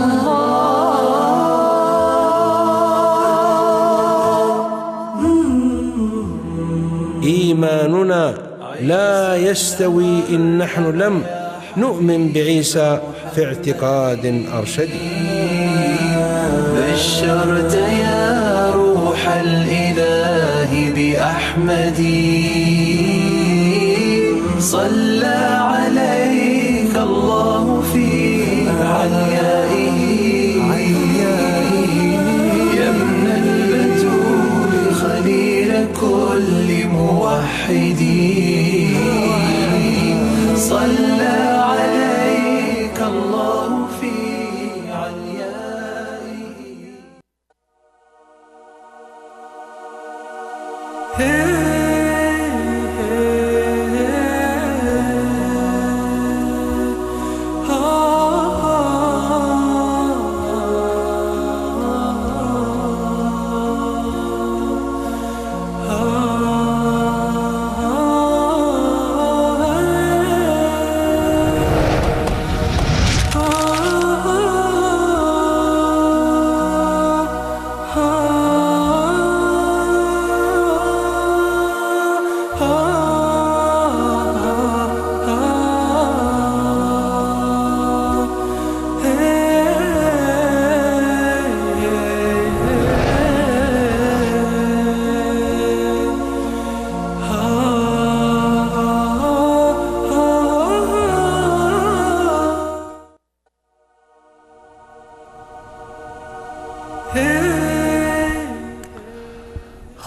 إيماننا لا يستوي إن نحن لم نؤمن بعيسى في اعتقاد أرشدي بشرت يا روح الإله بأحمد صلى عليك الله في عليائه يا ابن البتول خليل كل موحد صلى عليك الله في عليائه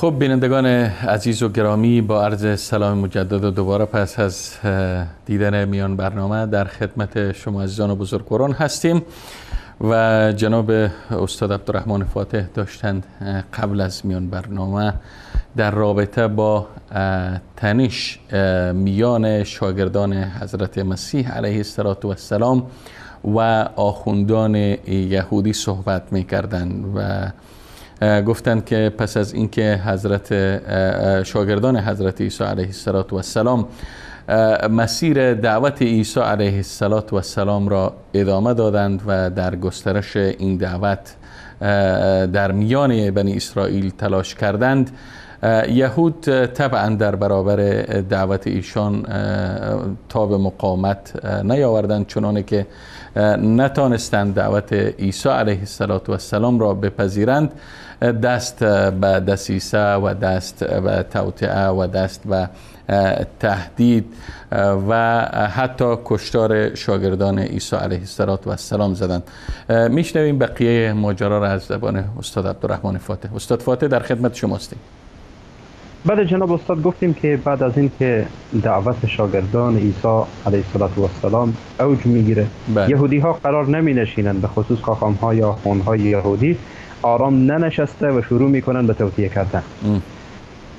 خب بینندگان عزیز و گرامی، با عرض سلام مجدد و دوباره پس از دیدن میان برنامه در خدمت شما عزیزان و بزرگواران هستیم و جناب استاد عبدالرحمن فاتح داشتند قبل از میان برنامه در رابطه با تنش میان شاگردان حضرت مسیح علیه السلام و آخوندان یهودی صحبت می‌کردند و گفتند که پس از اینکه شاگردان حضرت عیسی علیه السلام مسیر دعوت عیسی علیه السلام را ادامه دادند و در گسترش این دعوت در میان بنی اسرائیل تلاش کردند، یهود طبعا در برابر دعوت ایشان تاب مقاومت نیاوردند، چنانه که نتانستند دعوت عیسی علیه السلام را بپذیرند. دست به دسیسه و دست به توطئه و دست به تهدید و حتی کشتار شاگردان عیسی علیه السلام زدند. میشنویم بقیه ماجرا را از زبان استاد عبدالرحمن فاتح. استاد فاتح در خدمت شما هستیم. بله جناب استاد، گفتیم که بعد از اینکه دعوت شاگردان عیسی علیه السلام اوج میگیره، یهودی ها قرار نمی نشینند، به خصوص خاخام ها یا خونهای یهودی آرام ننشسته و شروع میکنن به توطئه کردن.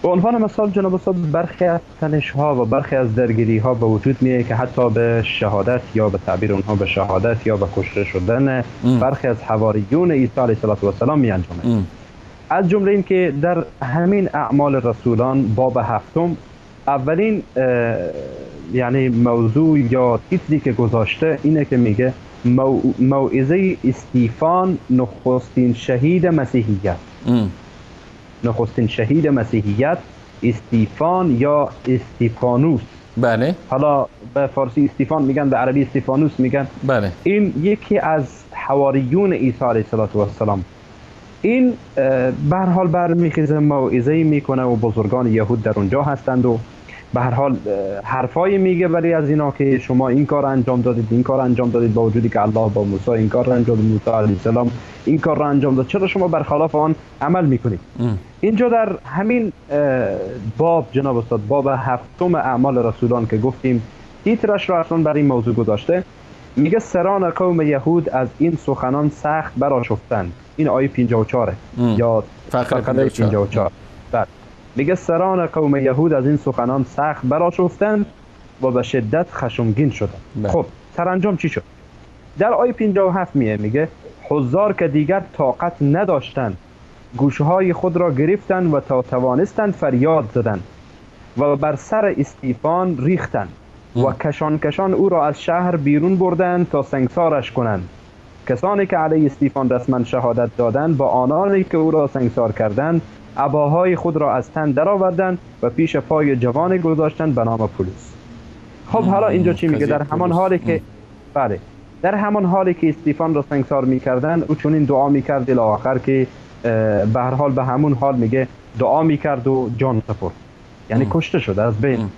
به عنوان مثال جناب استاد، برخی از تنش ها و برخی از درگیری ها به وجود میاد که حتی به شهادت یا به تعبیر اونها به شهادت یا به کشته شدن برخی از حواریون عیسی علیه السلام می انجامه. از جمله این که در همین اعمال رسولان باب 7 اولین یعنی موضوع یا تیتری که گذاشته اینه که میگه موعظه استیفان نخستین شهید مسیحیت. نخستین شهید مسیحیت استیفان یا استیفانوس. بله. حالا به فارسی استیفان میگن، به عربی استیفانوس میگن. بله. این یکی از حواریون عیسی علیه السلام. این به هر حال برمیخیزه موعظه‌ای میکنه و بزرگان یهود در اونجا هستند و به هر حال حرفایی میگه ولی از اینا که شما این کار انجام دادید، این کار انجام دادید، با وجودی که الله با موسی این کار انجام داد، موسی علیه السلام این کار را انجام داد، چرا شما برخلاف آن عمل میکنید؟ اینجا در همین باب جناب استاد، باب 7 اعمال رسولان که گفتیم تیترش را اصلا بر این موضوع گذاشته، میگه سران قوم یهود از این سخنان سخت برآشفتند. این آیه 54 یا فقره 54. بله. میگه سران قوم یهود از این سخنان سخت برآشفتند و به شدت خشمگین شدند. خب سرانجام چی شد؟ در آیه 57 میگه حضار که دیگر طاقت نداشتند گوشهای خود را گرفتند و تا توانستند فریاد زدند و بر سر استیفان ریختند و کشان کشان او را از شهر بیرون بردند تا سنگسارش کنند. کسانی که علیه استیفان رسما شهادت دادند با آنانی که او را سنگسار کردند عباهای خود را از تن درآوردند و پیش پای جوانی گذاشتند به نام پولس. خب حالا اینجا چی میگه؟ در همان حالی که بله، در همان حالی که استیفان را سنگسار میکردند او چنین دعا میکرد الی آخر که به هر حال به همون حال میگه دعا میکرد و جان سپرد، یعنی کشته شد از بین.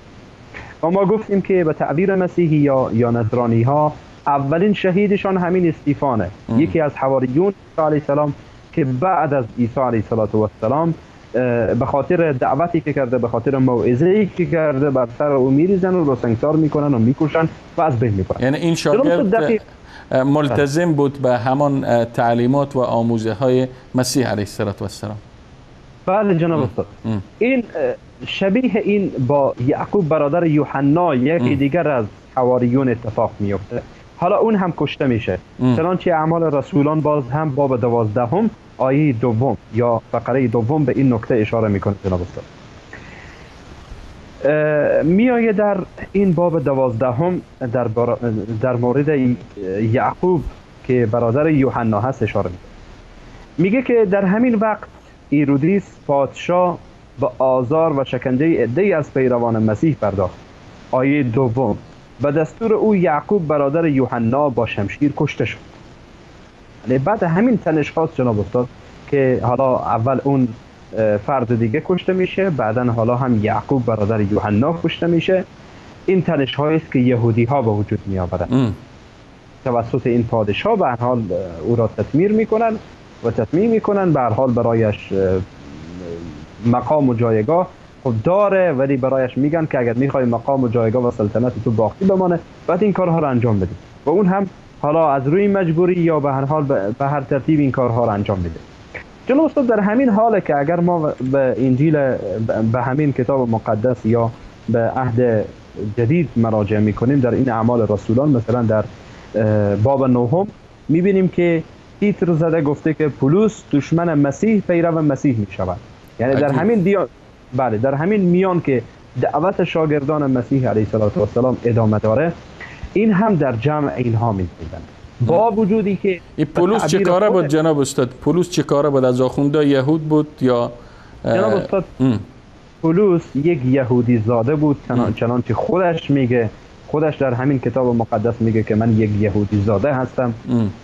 و ما گفتیم که به تعبیر مسیحی یا نصرانی ها اولین شهیدشان همین استیفانه، یکی از حواریون عیسی علیه السلام که بعد از عیسی علیه السلام به خاطر دعوتی که کرده، به خاطر موعظه‌ای که کرده، بر سر او میریزن و رو سنگسار میکنن و میکشن و از بین میبرن. یعنی این شاگرد ملتزم بود به همان تعلیمات و آموزه های مسیح علیه السلام. بله جناب استاد. این شبیه این با یعقوب برادر یوحنا، یکی دیگر از حواریون اتفاق میفته. حالا اون هم کشته میشه. چنانچه اعمال رسولان باز هم باب 12 آیه 2 یا فقره 2 به این نکته اشاره میکنه جناب استاد. میایه در این باب 12 در مورد یعقوب که برادر یوحنا هست اشاره میکنه. میگه که در همین وقت هیرودیس پادشاه به آزار و شکنجه عده‌ای از پیروان مسیح پرداخت. آیه 2 به دستور او یعقوب برادر یوحنا با شمشیر کشته شد. یعنی بعد همین تنش خاص جناب استاد که حالا اول اون فرد دیگه کشته میشه، بعدن حالا هم یعقوب برادر یوحنا کشته میشه. این تنش هایی است که یهودی ها به وجود می آورند. توسط این پادشاه به هر حال او را تطمیر میکنن و تطمیم میکنن، به هر حال برایش مقام و جایگاه خب داره، ولی برایش میگن که اگر میخوای مقام و جایگاه و سلطنت تو باقی بمانه باید این کارها رو انجام بدی و اون هم حالا از روی مجبوری یا به هر حال به هر ترتیب این کارها رو انجام میده. جناب استاد در همین حاله که اگر ما به انجیل به همین کتاب مقدس یا به عهد جدید مراجعه میکنیم در این اعمال رسولان مثلا در باب 9 میبینیم که تیتر زده گفته که پولس دشمن مسیح پیرو مسیح میشود. یعنی در همین بله در همین میان که دعوت شاگردان مسیح علیه السلام ادامه داره این هم در جمع اینها می‌بینن. با وجودی که این پولس چه کاره بود جناب استاد؟ پولس چه کاره بود؟ از آخونده یهود بود یا جناب استاد پولس یک یهودی زاده بود چنانچه خودش میگه، خودش در همین کتاب مقدس میگه که من یک یهودی زاده هستم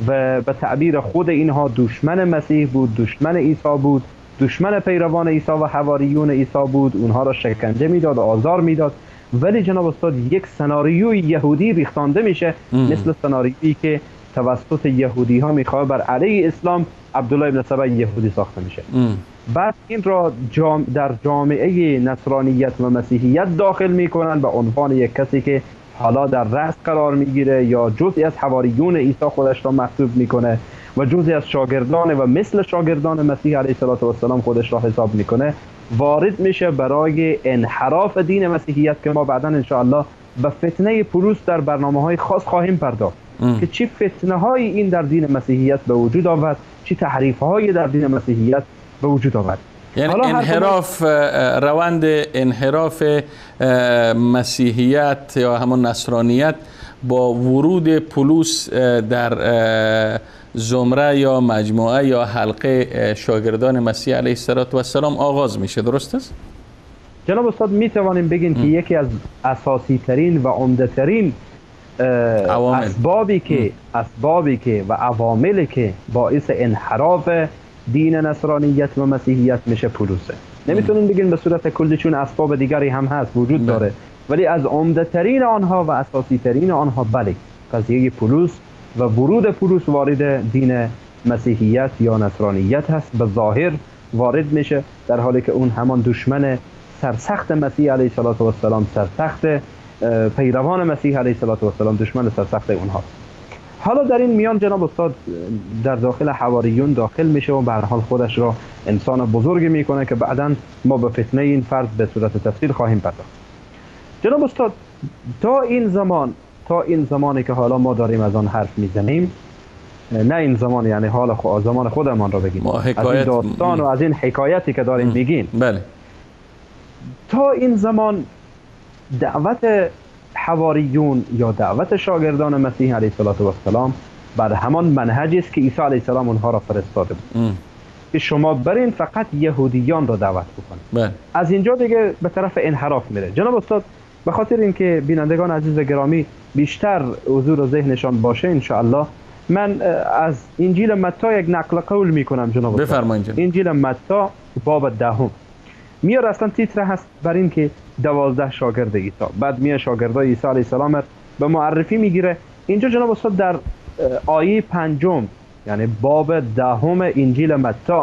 و به تعبیر خود اینها دشمن مسیح بود، دشمن عیسی بود، دشمن پیروان عیسی و حواریون عیسی بود، اونها را شکنجه میداد، آزار میداد. ولی جناب استاد یک سناریوی یهودی ریختانده میشه مثل سناریویی که توسط یهودی ها میخواد بر علیه اسلام عبدالله ابن سبع یهودی ساخته میشه. بعد این را در جامعه نصرانیت و مسیحیت داخل میکنن به عنوان یک کسی که حالا در رأس قرار میگیره یا جزئی از حواریون عیسی خودش را محسوب میکنه و جزئی از شاگردان و مثل شاگردان مسیح علیه السلام خودش را حساب میکنه، وارد میشه برای انحراف دین مسیحیت که ما بعداً انشاءالله به فتنه پولس در برنامه‌های خاص خواهیم پرداخت که چی فتنه‌های این در دین مسیحیت به وجود آورد، چی تحریف‌های در دین مسیحیت به وجود آورد. یعنی انحراف روند انحراف مسیحیت یا همون نصرانیت با ورود پولس در زمره یا مجموعه یا حلقه شاگردان مسیح علیه السلام آغاز میشه، درست است؟ جناب استاد می توانیم بگیم که یکی از اساسی ترین و عمده ترین اسبابی که و عواملی که باعث انحراف دین نصرانیت و مسیحیت میشه پولسه. نمیتونیم بگیم به صورت کلی چون اسباب دیگری هم هست وجود داره، ولی از عمده ترین آنها و اساسی ترین آنها بله قضیه پولس و ورود پولس وارد دین مسیحیت یا نصرانیت هست. به ظاهر وارد میشه در حالی که اون همان دشمن سرسخت مسیح علیه السلام، سرسخت پیروان مسیح علیه السلام، دشمن سرسخت اونها. حالا در این میان جناب استاد در داخل حواریون داخل میشه و به هر حال خودش را انسان بزرگی میکنه که بعداً ما به فتنه این فرد به صورت تفصیل خواهیم پرداخت. جناب استاد تا این زمانی که حالا ما داریم از آن حرف میزنیم، نه این زمان یعنی حال زمان خودمان را بگیم، از این داستان و از این حکایتی که داریم میگیم، بله، تا این زمان دعوت حواریون یا دعوت شاگردان مسیح علیه السلام بر همان منهجی است که عیسی علیه السلام اونها را فرستاده بود که شما برین فقط یهودیان را دعوت بکنید. از اینجا دیگه به طرف انحراف میره. جناب استاد به خاطر اینکه بینندگان عزیز گرامی بیشتر حضور ذهنشان باشه انشاءالله من از انجیل متی یک نقل قول میکنم. جناب استاد بفرمایید. انجیل متی باب 10 میاد، اصلا تیتر هست بر این که 12 شاگرد عیسی، بعد میاد شاگردای عیسی علیه السلام به معرفی میگیره. اینجا جناب استاد در آیه 5 یعنی باب 10 انجیل متی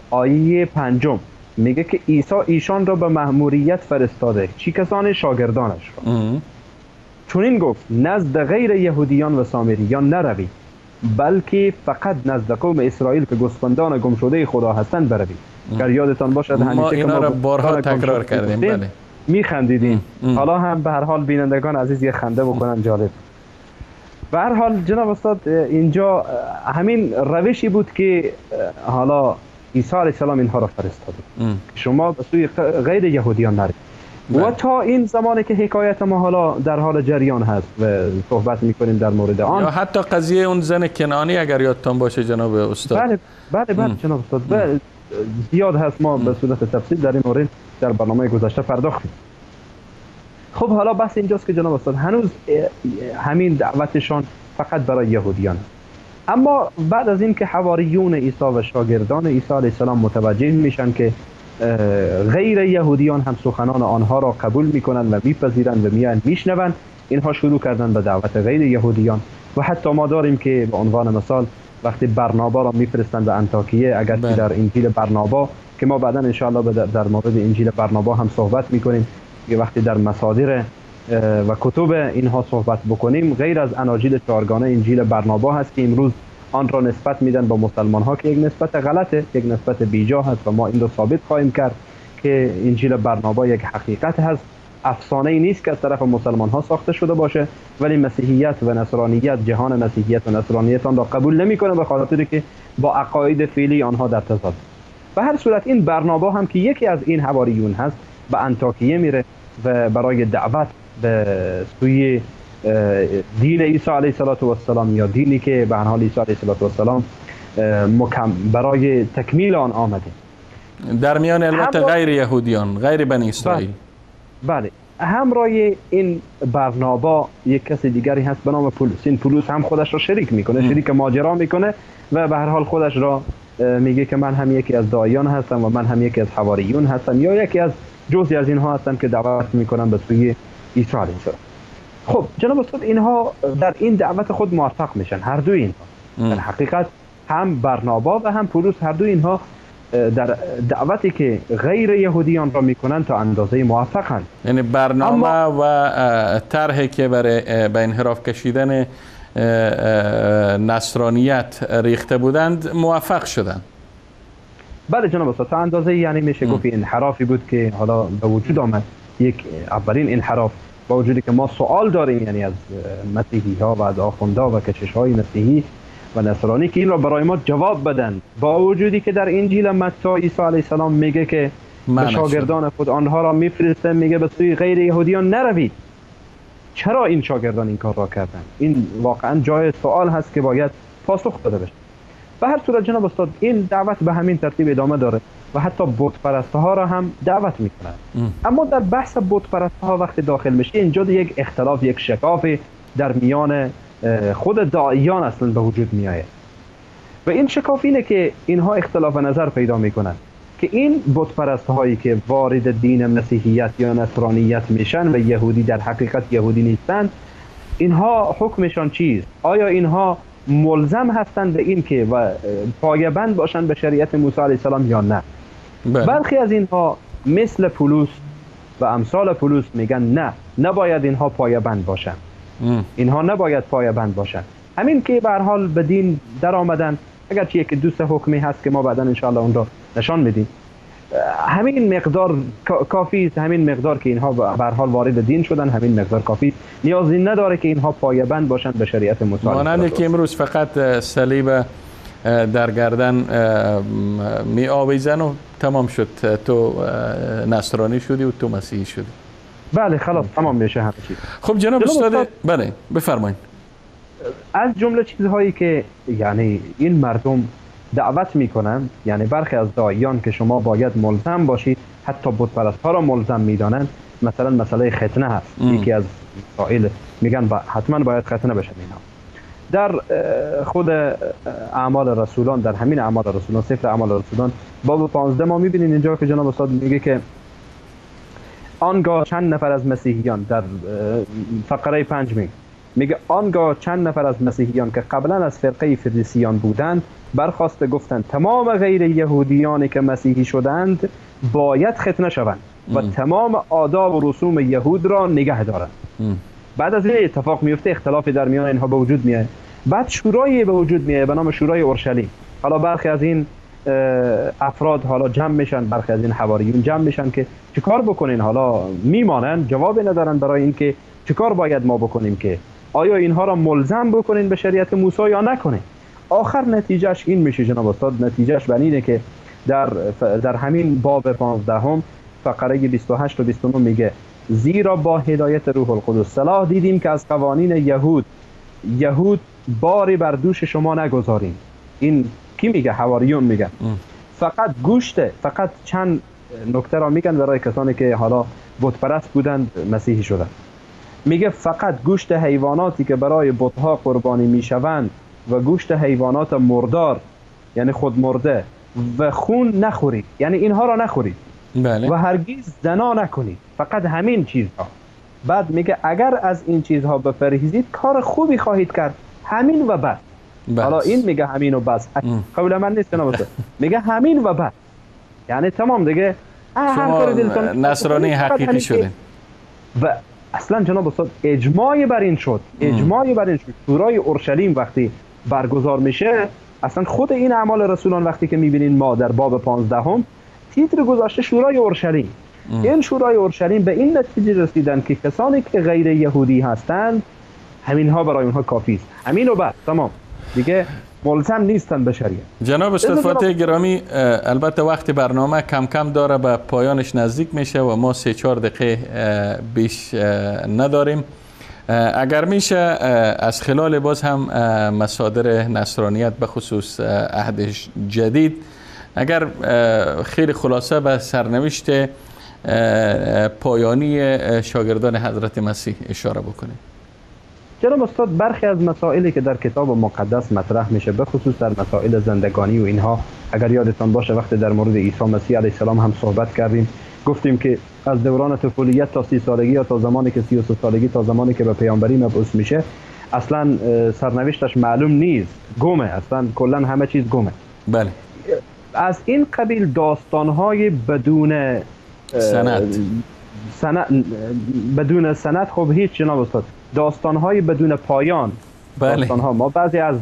آیه 5 میگه که عیسی ایشان را به مأموریت فرستاده، چی کسان؟ شاگردانش را. چون این گفت نزد غیر یهودیان و سامریان نروید، بلکه فقط نزد قوم اسرائیل که گوسفندان گمشده خدا هستند بروید. اگر یادتان باشد ما اینا را بارها تکرار کردیم، بله، میخندیدیم. حالا هم به هر حال بینندگان عزیز یه خنده بکنن جالب. به هر حال جناب استاد اینجا همین روشی بود که حالا عیسی علیه السلام اینها را فرستاد، شما به سوی غیر یهودیان نرید. و تا این زمانی که حکایت ما حالا در حال جریان هست و صحبت میکنیم در مورد آن، یا حتی قضیه اون زن کنعانی اگر یادتان باشه جناب استاد. بله جناب استاد زیاد هست، ما به صورت تفصیل در این مورد در برنامه گذشته پرداختیم. خب حالا بس اینجاست که جناب استاد هنوز همین دعوتشان فقط برای یهودیان است. اما بعد از این که حواریون عیسی و شاگردان عیسی علیه السلام متوجه میشن که غیر یهودیان هم سخنان آنها را قبول میکنن و میپذیرن و میشنون، اینها شروع کردن به دعوت غیر یهودیان. و حتی ما داریم که به عنوان مثال وقتی برنابا را میفرستند به انطاکیه، اگر که در انجیل برنابا که ما بعدا ان شاء الله در مورد انجیل برنابا هم صحبت میکنیم که وقتی در مصادر و کتب اینها صحبت بکنیم، غیر از اناجیل چهارگانه انجیل برنابا هست که امروز آن را نسبت میدن با مسلمان ها که یک نسبت غلطه، یک نسبت بیجا هست و ما این رو ثابت خواهیم کرد که انجیل برنابا یک حقیقت هست، افسانه ای نیست که از طرف مسلمان ها ساخته شده باشه، ولی مسیحیت و نصرانیت، جهان مسیحیت و نصرانیت آن را قبول نمیکنه به خاطر که با عقاید فعلی آنها در تضاد. به هر صورت این برنابا هم که یکی از این حواریون هست به انطاکیه میره و برای دعوت به سوی دین عیسی علیه السلام یا دینی که به هر حال عیسی علیه السلام برای تکمیل آن آمده در میان البته غیر یهودیان، غیر بنی اسرائیل. بله، همراه این برنابا یک کسی دیگری هست به نام پولس. این پولس هم خودش را شریک میکنه، شریک ماجرا میکنه و به هر حال خودش را میگه که من هم یکی از داعیان هستم و من هم یکی از حواریون هستم یا یکی از جزئی از اینها هستم که دعوت میکنم به سوی عیسی علیه السلام. خب جناب استاد، اینها در این دعوت خود موفق میشن، هر دو اینها در حقیقت هم برنابا و هم پولس هر دو اینها در دعوتی که غیر یهودیان را میکنن تا اندازه موفقن. یعنی برنامه و طرحی که برای به انحراف کشیدن نصرانیت ریخته بودند موفق شدند. بله جناب استاد، تا اندازه یعنی میشه گفت انحرافی بود که حالا به وجود آمد، یک اولین انحراف، با وجودی که ما سوال داریم یعنی از مسیحی ها و از آخوندا و کشش های مسیحی و نصرانی که این را برای ما جواب بدن، با وجودی که در انجیل متی عیسی علیه السلام میگه که به شاگردان خود آنها را میفرسته، میگه به سوی غیر یهودیان نروید. چرا این شاگردان این کار را کردن؟ این واقعا جای سوال هست که باید پاسخ داده بشه. به هر صورت جناب استاد، این دعوت به همین ترتیب ادامه داره و حتی بت پرستها را هم دعوت میکنن. اما در بحث بت پرستها وقتی داخل میشه، اینجا یک اختلاف، یک شکاف در میان خود داعیان اصلا به وجود میآید و این شکاف اینه که اینها اختلاف نظر پیدا میکنن که این بت پرستهایی که وارد دین مسیحیت یا نصرانیت میشن و یهودی در حقیقت یهودی نیستند، اینها حکمشان چیست؟ آیا اینها ملزم هستند به این که و پایبند باشند به شریعت موسی علیه السلام یا نه؟ برخی از اینها مثل پولس و امثال پولس میگن نه، نباید اینها پایبند باشند. اینها نباید پایبند باشند. همین که به هر حال به دین در آمدن، اگرچه یک دوست حکمی هست که ما بعدا ان شاء الله اون را نشان میدیم، همین مقدار کافی است. همین مقدار که اینها به هر حال وارد دین شدن، همین مقدار کافی است. نیازی نداره که اینها پایبند باشند به شریعت موسی. مانند که امروز فقط صلیب در گردن می آویزن و تمام شد، تو نصرانی شدی و تو مسیحی شدی. بله خلاص تمام میشه همه چیز. خب جناب استاد، بله بفرمایید. از جمله چیزهایی که یعنی این مردم دعوت میکنن، یعنی برخی از داعیان که شما باید ملزم باشید، حتی بت پرست‌ها را ملزم میدانند، مثلا مسئله ختنه هست. یکی از مسائل میگن حتما باید ختنه بشن. اینا در خود اعمال رسولان، در همین اعمال رسولان، سفر اعمال رسولان باب 15 ما میبینید اینجا که جناب استاد میگه که آنگاه چند نفر از مسیحیان، در فقره 5 میگه آنگاه چند نفر از مسیحیان که قبلا از فرقه فریسیان بودند برخاسته گفتند تمام غیر یهودیانی که مسیحی شدند باید ختنه شوند و تمام آداب و رسوم یهود را نگه دارند. بعد از این اتفاق میفته، اختلافی در میان اینها به وجود میاد. بعد شورایی به وجود میاد به نام شورای اورشلیم. حالا برخی از این افراد حالا جمع میشن، برخی از این حواریون جمع میشن که چیکار بکنین. حالا میمانن، جواب ندارن برای اینکه چیکار باید ما بکنیم، که آیا اینها را ملزم بکنین به شریعت موسی یا نکنین. آخر نتیجهش این میشه جناب استاد، نتیجهش بر اینه که در همین باب 15 فقره 28 و 29 میگه زیرا با هدایت روح القدس صلاح دیدیم که از قوانین یهود باری بر دوش شما نگذاریم. این کی میگه؟ حواریون میگن. فقط چند نکته را میگن برای کسانی که حالا بت پرست بودند مسیحی شدند. میگه فقط گوشت حیواناتی که برای بت‌ها قربانی میشوند و گوشت حیوانات مردار یعنی خود مرده و خون نخورید، یعنی اینها را نخورید. بله. و هرگز زنا نکنید. فقط همین چیزها. بعد میگه اگر از این چیزها بپرهیزید کار خوبی خواهید کرد، همین و بس. حالا این میگه همین و بس، قول من نیست جناب. میگه همین و بس، یعنی تمام دیگه شما نصرانی حقیقی شدین. و اصلا جناب استاد اجماع بر این شد، شورای اورشلیم وقتی برگزار میشه، اصلا خود این اعمال رسولان وقتی که میبینین ما در باب 15 تیتر گذاشته شورای اورشلیم. این شورای اورشلیم به این نتیجه رسیدن که کسانی که غیر یهودی هستند همینها برای اونها کافی است، همین و بس، تمام دیگه ملزم نیستن به شریعت. جناب استاد فاتح گرامی، البته وقت برنامه کم کم داره به پایانش نزدیک میشه و ما 3-4 دقیقه بیش نداریم. اگر میشه از خلال باز هم مصادر نصرانیت به خصوص عهد جدید، اگر خیلی خلاصه به سرنوشت پایانی شاگردان حضرت مسیح اشاره بکنید. جناب استاد برخی از مسائلی که در کتاب مقدس مطرح میشه، به خصوص در مسائل زندگانی و اینها، اگر یادتان باشه وقتی در مورد عیسی مسیح علیه السلام هم صحبت کردیم، گفتیم که از دوران طفولیت تا 30 سالگی یا تا زمانی که 33 سالگی تا زمانی که به پیامبری مبعوث میشه اصلا سرنوشتش معلوم نیست، گمه، اصلا کلا همه چیز گمه. بله. از این قبیل داستان‌های بدون سند خب هیچ جناب استاد، داستان‌های بدون پایان. بله. داستان‌ها ما بعضی از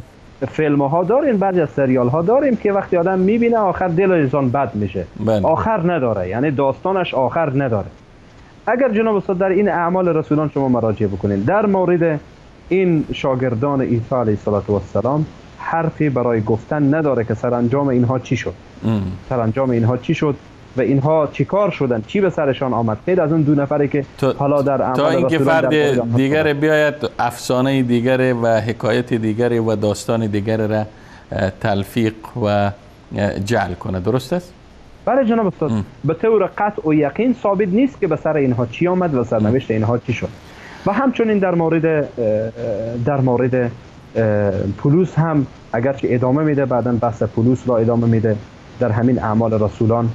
فیلم‌ها داریم، بعضی از سریال‌ها داریم که وقتی آدم می‌بینه آخر دل انسان بد میشه. بله. آخر نداره، یعنی داستانش آخر نداره. اگر جناب استاد در این اعمال رسولان شما مراجعه بکنید در مورد این شاگردان عیسی علیه السلام حرفی برای گفتن نداره که سرانجام اینها چی شد. سرانجام اینها چی شد و اینها چی کار شدن، چی به سرشان آمد، غیر از اون 2 نفری که حالا در اعمال تا اینکه فرد دیگر بیاید افسانه دیگر و حکایت دیگر و داستان دیگر را تلفیق و جعل کنه. درست است؟ بله جناب استاد. به طور قطع و یقین ثابت نیست که به سر اینها چی آمد و سرنوشت اینها چی شد. و همچنین در مورد پولس هم اگرچه ادامه میده، بعداً بحث پولس را ادامه میده در همین اعمال رسولان،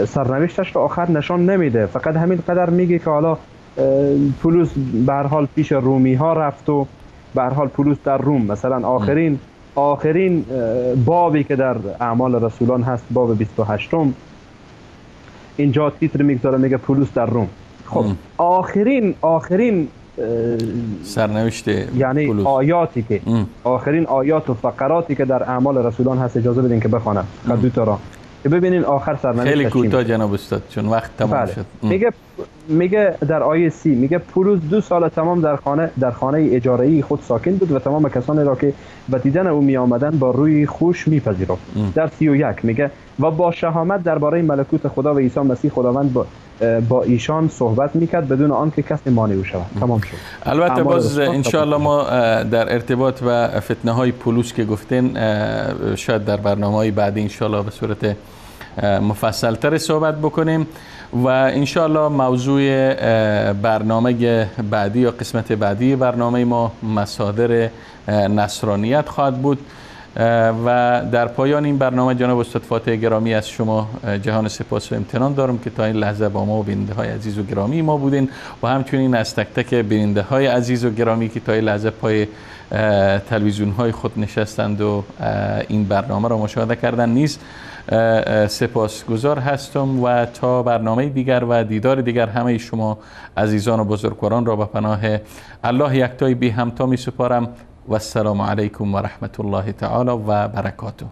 سرنوشتش را آخر نشان نمیده، فقط همین قدر میگه که حالا پولس به هر حال پیش رومی ها رفت و به هر حال پولس در روم، مثلا آخرین بابی که در اعمال رسولان هست، باب 28، اینجا تیتر میگذاره میگه پولس در روم. خب آخرین سرنوشت یعنی پولس. آیاتی که آخرین آیات و فقراتی که در اعمال رسولان هست، اجازه بدین که بخوانم 2 تا را که ببینین آخر سرنوشت خیلی کوتاه جناب استاد چون وقت تمام شد. میگه در آیه 30 میگه پولس 2 سال تمام در خانه اجاره‌ای خود ساکن بود و تمام کسانی را که به دیدن او می آمدن با روی خوش میپذیرفت. در 31 میگه و با شهامت درباره ملکوت خدا و عیسی مسیح خداوند با ایشان صحبت میکرد بدون آنکه کسی مانع او شود. تمام شد. البته باز انشاءالله ما در ارتباط و فتنه های پولس که گفتین شاید در برنامه‌های بعدی انشاءالله به صورت مفصل تر صحبت بکنیم و انشاءالله موضوع برنامه بعدی یا قسمت بعدی برنامه ما مصادر نصرانیت خواهد بود. و در پایان این برنامه جناب استاد فاتح گرامی از شما جهان سپاس و امتنان دارم که تا این لحظه با ما و بیننده های عزیز و گرامی ما بودین و همچنین از تک تک بیننده های عزیز و گرامی که تا این لحظه پای تلویزیون های خود نشستند و این برنامه را مشاهده کردن نیز سپاسگزار هستم و تا برنامه دیگر و دیدار دیگر همه شما عزیزان و بزرگواران را به پناه الله یکتای بی همتا می سپارم و السلام علیکم و رحمت الله تعالی و برکاته.